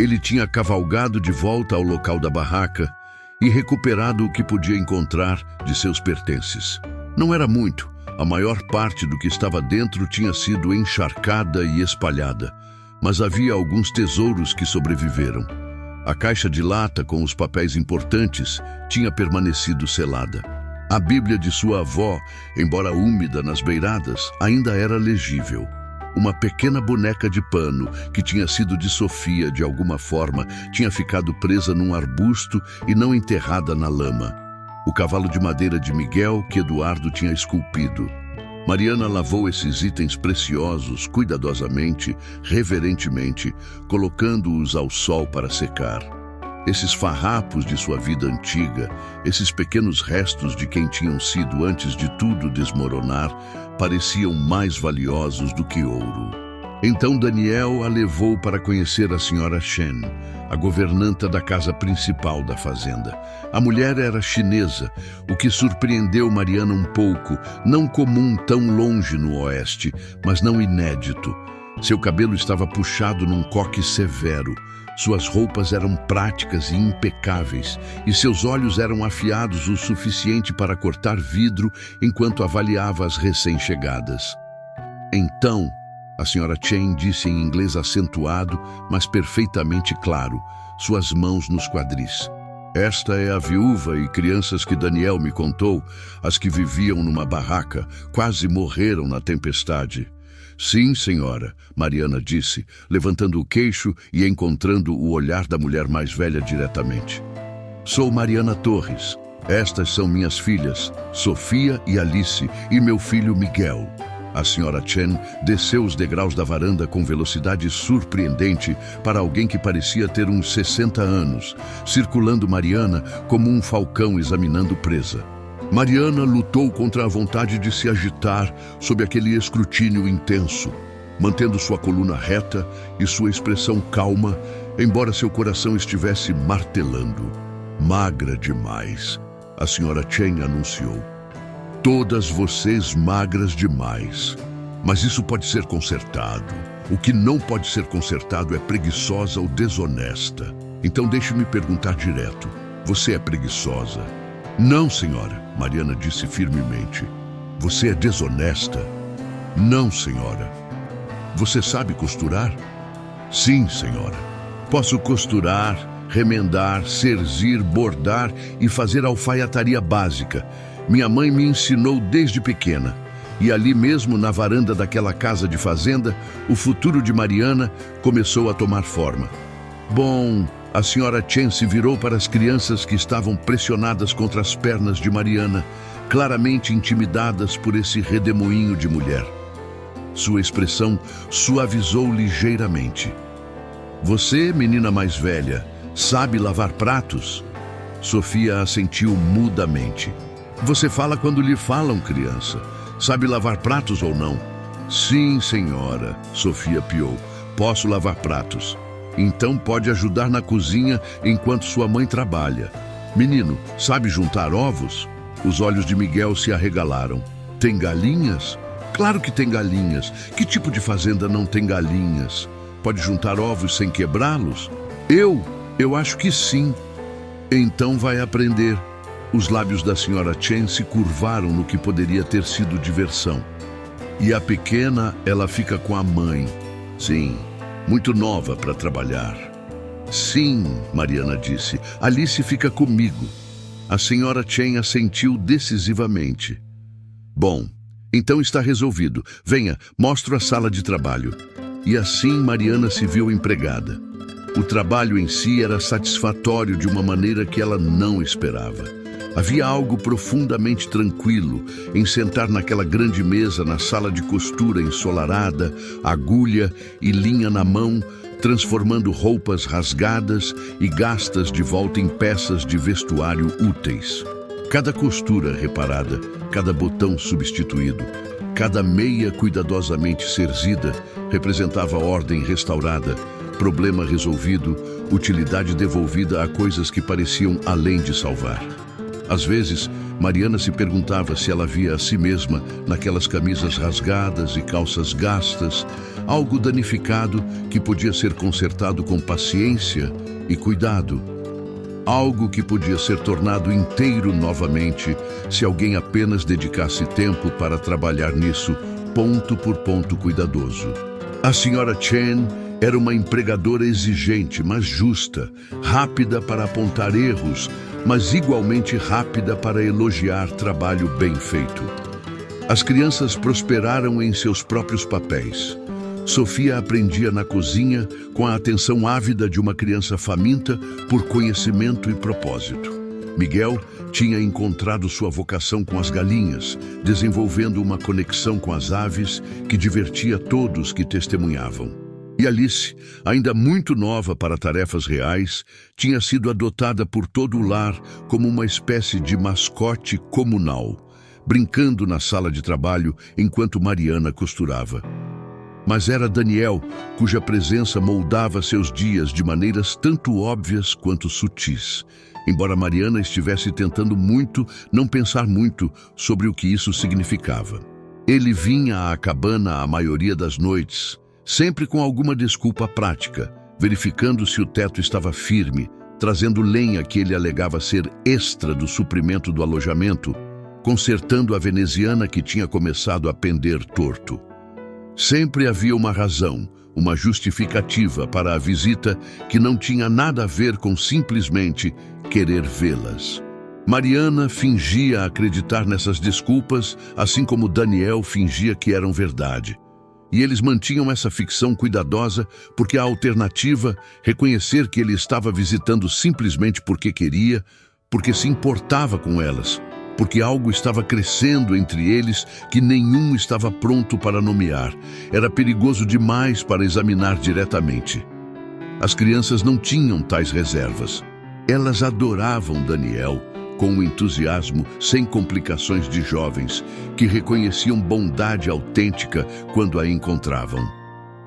ele tinha cavalgado de volta ao local da barraca e recuperado o que podia encontrar de seus pertences. Não era muito, a maior parte do que estava dentro tinha sido encharcada e espalhada, mas havia alguns tesouros que sobreviveram. A caixa de lata com os papéis importantes tinha permanecido selada. A Bíblia de sua avó, embora úmida nas beiradas, ainda era legível. Uma pequena boneca de pano, que tinha sido de Sofia de alguma forma, tinha ficado presa num arbusto e não enterrada na lama. O cavalo de madeira de Miguel que Eduardo tinha esculpido. Mariana lavou esses itens preciosos cuidadosamente, reverentemente, colocando-os ao sol para secar. Esses farrapos de sua vida antiga, esses pequenos restos de quem tinham sido antes de tudo desmoronar, pareciam mais valiosos do que ouro. Então Daniel a levou para conhecer a senhora Shen, a governanta da casa principal da fazenda. A mulher era chinesa, o que surpreendeu Mariana um pouco, não comum tão longe no oeste, mas não inédito. Seu cabelo estava puxado num coque severo, Suas roupas eram práticas e impecáveis, e seus olhos eram afiados o suficiente para cortar vidro enquanto avaliava as recém-chegadas. Então, a Sra. Chen disse em inglês acentuado, mas perfeitamente claro, suas mãos nos quadris. Esta é a viúva e crianças que Daniel me contou, as que viviam numa barraca, quase morreram na tempestade. Sim, senhora, Mariana disse, levantando o queixo e encontrando o olhar da mulher mais velha diretamente. Sou Mariana Torres. Estas são minhas filhas, Sofia e Alice, e meu filho Miguel. A Sra. Chen desceu os degraus da varanda com velocidade surpreendente para alguém que parecia ter uns 60 anos, circulando Mariana como um falcão examinando presa. Mariana lutou contra a vontade de se agitar sob aquele escrutínio intenso, mantendo sua coluna reta e sua expressão calma, embora seu coração estivesse martelando. Magra demais, a Sra. Chen anunciou. Todas vocês magras demais. Mas isso pode ser consertado. O que não pode ser consertado é preguiçosa ou desonesta. Então deixe-me perguntar direto. Você é preguiçosa? Não, senhora, Mariana disse firmemente. Você é desonesta? Não, senhora. Você sabe costurar? Sim, senhora. Posso costurar, remendar, cerzir, bordar e fazer alfaiataria básica. Minha mãe me ensinou desde pequena. E ali mesmo, na varanda daquela casa de fazenda, o futuro de Mariana começou a tomar forma. Bom, a Sra. Chen se virou para as crianças que estavam pressionadas contra as pernas de Mariana, claramente intimidadas por esse redemoinho de mulher. Sua expressão suavizou ligeiramente. Você, menina mais velha, sabe lavar pratos? Sofia assentiu mudamente. Você fala quando lhe falam, criança. Sabe lavar pratos ou não? Sim, senhora, Sofia piou. Posso lavar pratos. Então pode ajudar na cozinha enquanto sua mãe trabalha. Menino, sabe juntar ovos? Os olhos de Miguel se arregalaram. Tem galinhas? Claro que tem galinhas. Que tipo de fazenda não tem galinhas? Pode juntar ovos sem quebrá-los? Eu acho que sim. Então vai aprender. Os lábios da Sra. Chen se curvaram no que poderia ter sido diversão. E a pequena, ela fica com a mãe. Sim, muito nova para trabalhar. Sim, Mariana disse, Alice fica comigo. A Sra. Chen assentiu decisivamente. Bom, então está resolvido. Venha, mostro a sala de trabalho. E assim Mariana se viu empregada. O trabalho em si era satisfatório de uma maneira que ela não esperava. Havia algo profundamente tranquilo em sentar naquela grande mesa na sala de costura ensolarada, agulha e linha na mão, transformando roupas rasgadas e gastas de volta em peças de vestuário úteis. Cada costura reparada, cada botão substituído, cada meia cuidadosamente cerzida representava ordem restaurada, problema resolvido, utilidade devolvida a coisas que pareciam além de salvar. Às vezes, Mariana se perguntava se ela via a si mesma naquelas camisas rasgadas e calças gastas, algo danificado que podia ser consertado com paciência e cuidado. Algo que podia ser tornado inteiro novamente se alguém apenas dedicasse tempo para trabalhar nisso, ponto por ponto cuidadoso. A Sra. Chen era uma empregadora exigente, mas justa, rápida para apontar erros, mas igualmente rápida para elogiar trabalho bem feito. As crianças prosperaram em seus próprios papéis. Sofia aprendia na cozinha com a atenção ávida de uma criança faminta por conhecimento e propósito. Miguel tinha encontrado sua vocação com as galinhas, desenvolvendo uma conexão com as aves que divertia todos que testemunhavam. E Alice, ainda muito nova para tarefas reais, tinha sido adotada por todo o lar como uma espécie de mascote comunal, brincando na sala de trabalho enquanto Mariana costurava. Mas era Daniel, cuja presença moldava seus dias de maneiras tanto óbvias quanto sutis, embora Mariana estivesse tentando muito não pensar muito sobre o que isso significava. Ele vinha à cabana a maioria das noites, sempre com alguma desculpa prática. verificando se o teto estava firme, trazendo lenha que ele alegava ser extra do suprimento do alojamento, consertando a veneziana que tinha começado a pender torto. Sempre havia uma razão, uma justificativa para a visita que não tinha nada a ver com simplesmente querer vê-las. Mariana fingia acreditar nessas desculpas, assim como Daniel fingia que eram verdade. E eles mantinham essa ficção cuidadosa porque a alternativa, reconhecer que ele estava visitando simplesmente porque queria, porque se importava com elas, porque algo estava crescendo entre eles que nenhum estava pronto para nomear. Era perigoso demais para examinar diretamente. As crianças não tinham tais reservas. Elas adoravam Daniel, com um entusiasmo sem complicações de jovens, que reconheciam bondade autêntica quando a encontravam.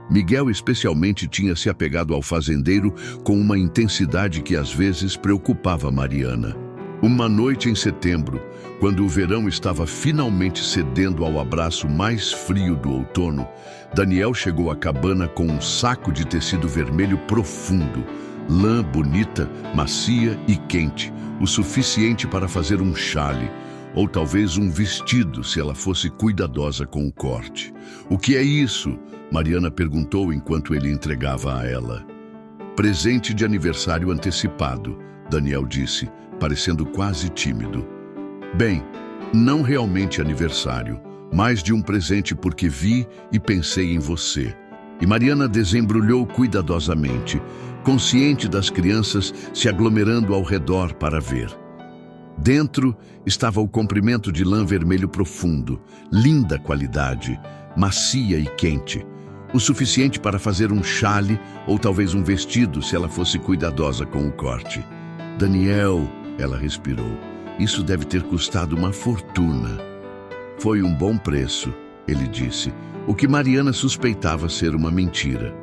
Miguel especialmente tinha se apegado ao fazendeiro com uma intensidade que às vezes preocupava Mariana. Uma noite em setembro, quando o verão estava finalmente cedendo ao abraço mais frio do outono, Daniel chegou à cabana com um saco de tecido vermelho profundo, lã bonita, macia e quente, o suficiente para fazer um chale, ou talvez um vestido se ela fosse cuidadosa com o corte. "O que é isso?" Mariana perguntou enquanto ele entregava a ela. "Presente de aniversário antecipado", Daniel disse, parecendo quase tímido. "Bem, não realmente aniversário, mais de um presente porque vi e pensei em você." E Mariana desembrulhou cuidadosamente, consciente das crianças se aglomerando ao redor para ver. Dentro estava o comprimento de lã vermelho profundo, linda qualidade, macia e quente, o suficiente para fazer um chale ou talvez um vestido se ela fosse cuidadosa com o corte. "Daniel", ela respirou, "isso deve ter custado uma fortuna." "Foi um bom preço", ele disse, o que Mariana suspeitava ser uma mentira.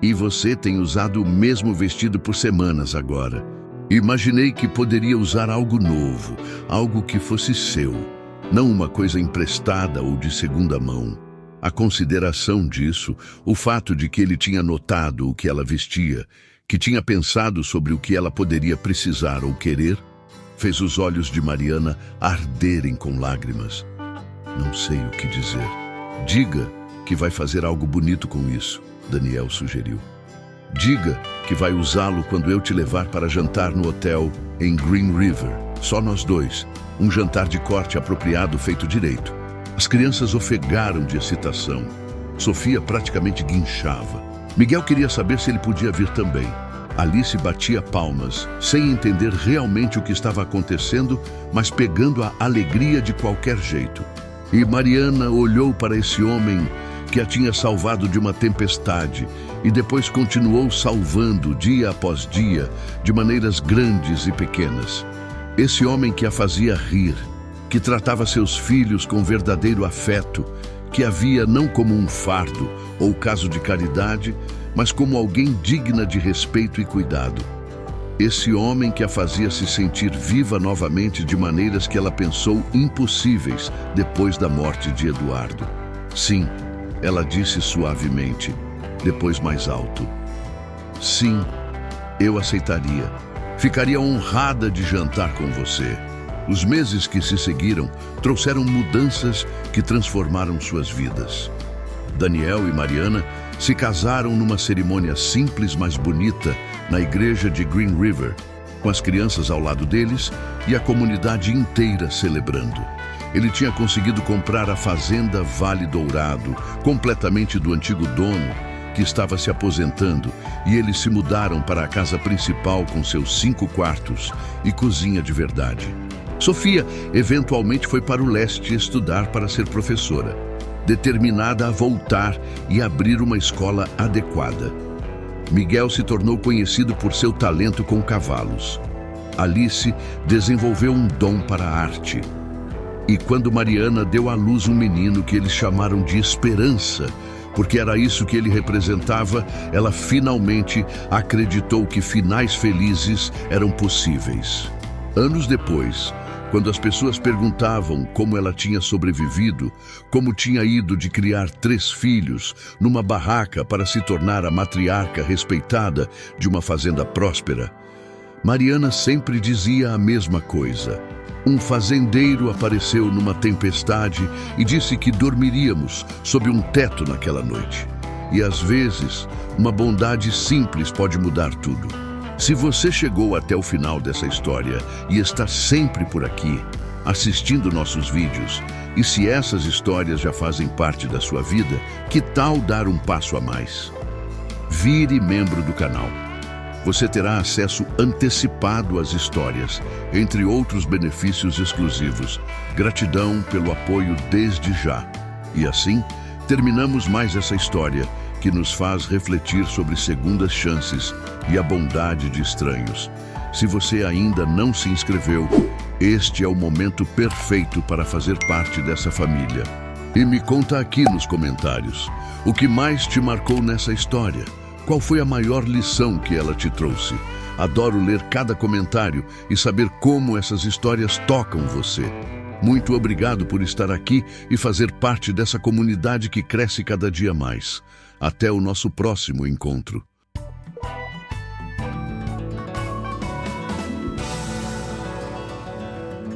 "E você tem usado o mesmo vestido por semanas agora. Imaginei que poderia usar algo novo, algo que fosse seu, não uma coisa emprestada ou de segunda mão." A consideração disso, o fato de que ele tinha notado o que ela vestia, que tinha pensado sobre o que ela poderia precisar ou querer, fez os olhos de Mariana arderem com lágrimas. "Não sei o que dizer." "Diga que vai fazer algo bonito com isso", Daniel sugeriu. "Diga que vai usá-lo quando eu te levar para jantar no hotel em Green River. Só nós dois. Um jantar de corte apropriado feito direito." As crianças ofegaram de excitação. Sofia praticamente guinchava. Miguel queria saber se ele podia vir também. Alice batia palmas, sem entender realmente o que estava acontecendo, mas pegando a alegria de qualquer jeito. E Mariana olhou para esse homem que a tinha salvado de uma tempestade e depois continuou salvando dia após dia, de maneiras grandes e pequenas. Esse homem que a fazia rir, que tratava seus filhos com verdadeiro afeto, que a via não como um fardo ou caso de caridade, mas como alguém digna de respeito e cuidado. Esse homem que a fazia se sentir viva novamente de maneiras que ela pensou impossíveis depois da morte de Eduardo. "Sim", ela disse suavemente, depois mais alto. "Sim, eu aceitaria. Ficaria honrada de jantar com você." Os meses que se seguiram trouxeram mudanças que transformaram suas vidas. Daniel e Mariana se casaram numa cerimônia simples, mas bonita, na igreja de Green River, com as crianças ao lado deles e a comunidade inteira celebrando. Ele tinha conseguido comprar a fazenda Vale Dourado, completamente do antigo dono, que estava se aposentando, e eles se mudaram para a casa principal com seus 5 quartos e cozinha de verdade. Sofia eventualmente foi para o leste estudar para ser professora, determinada a voltar e abrir uma escola adequada. Miguel se tornou conhecido por seu talento com cavalos. Alice desenvolveu um dom para a arte. E quando Mariana deu à luz um menino que eles chamaram de Esperança, porque era isso que ele representava, ela finalmente acreditou que finais felizes eram possíveis. Anos depois, Quando as pessoas perguntavam como ela tinha sobrevivido, como tinha ido de criar 3 filhos numa barraca para se tornar a matriarca respeitada de uma fazenda próspera, Mariana sempre dizia a mesma coisa. Um fazendeiro apareceu numa tempestade e disse que dormiríamos sob um teto naquela noite. E às vezes, uma bondade simples pode mudar tudo. Se você chegou até o final dessa história e está sempre por aqui, assistindo nossos vídeos, e se essas histórias já fazem parte da sua vida, que tal dar um passo a mais? Vire membro do canal. Você terá acesso antecipado às histórias, entre outros benefícios exclusivos. Gratidão pelo apoio desde já. E assim, terminamos mais essa história que nos faz refletir sobre segundas chances e a bondade de estranhos. Se você ainda não se inscreveu, este é o momento perfeito para fazer parte dessa família. E me conta aqui nos comentários, o que mais te marcou nessa história? Qual foi a maior lição que ela te trouxe? Adoro ler cada comentário e saber como essas histórias tocam você. Muito obrigado por estar aqui e fazer parte dessa comunidade que cresce cada dia mais. Até o nosso próximo encontro.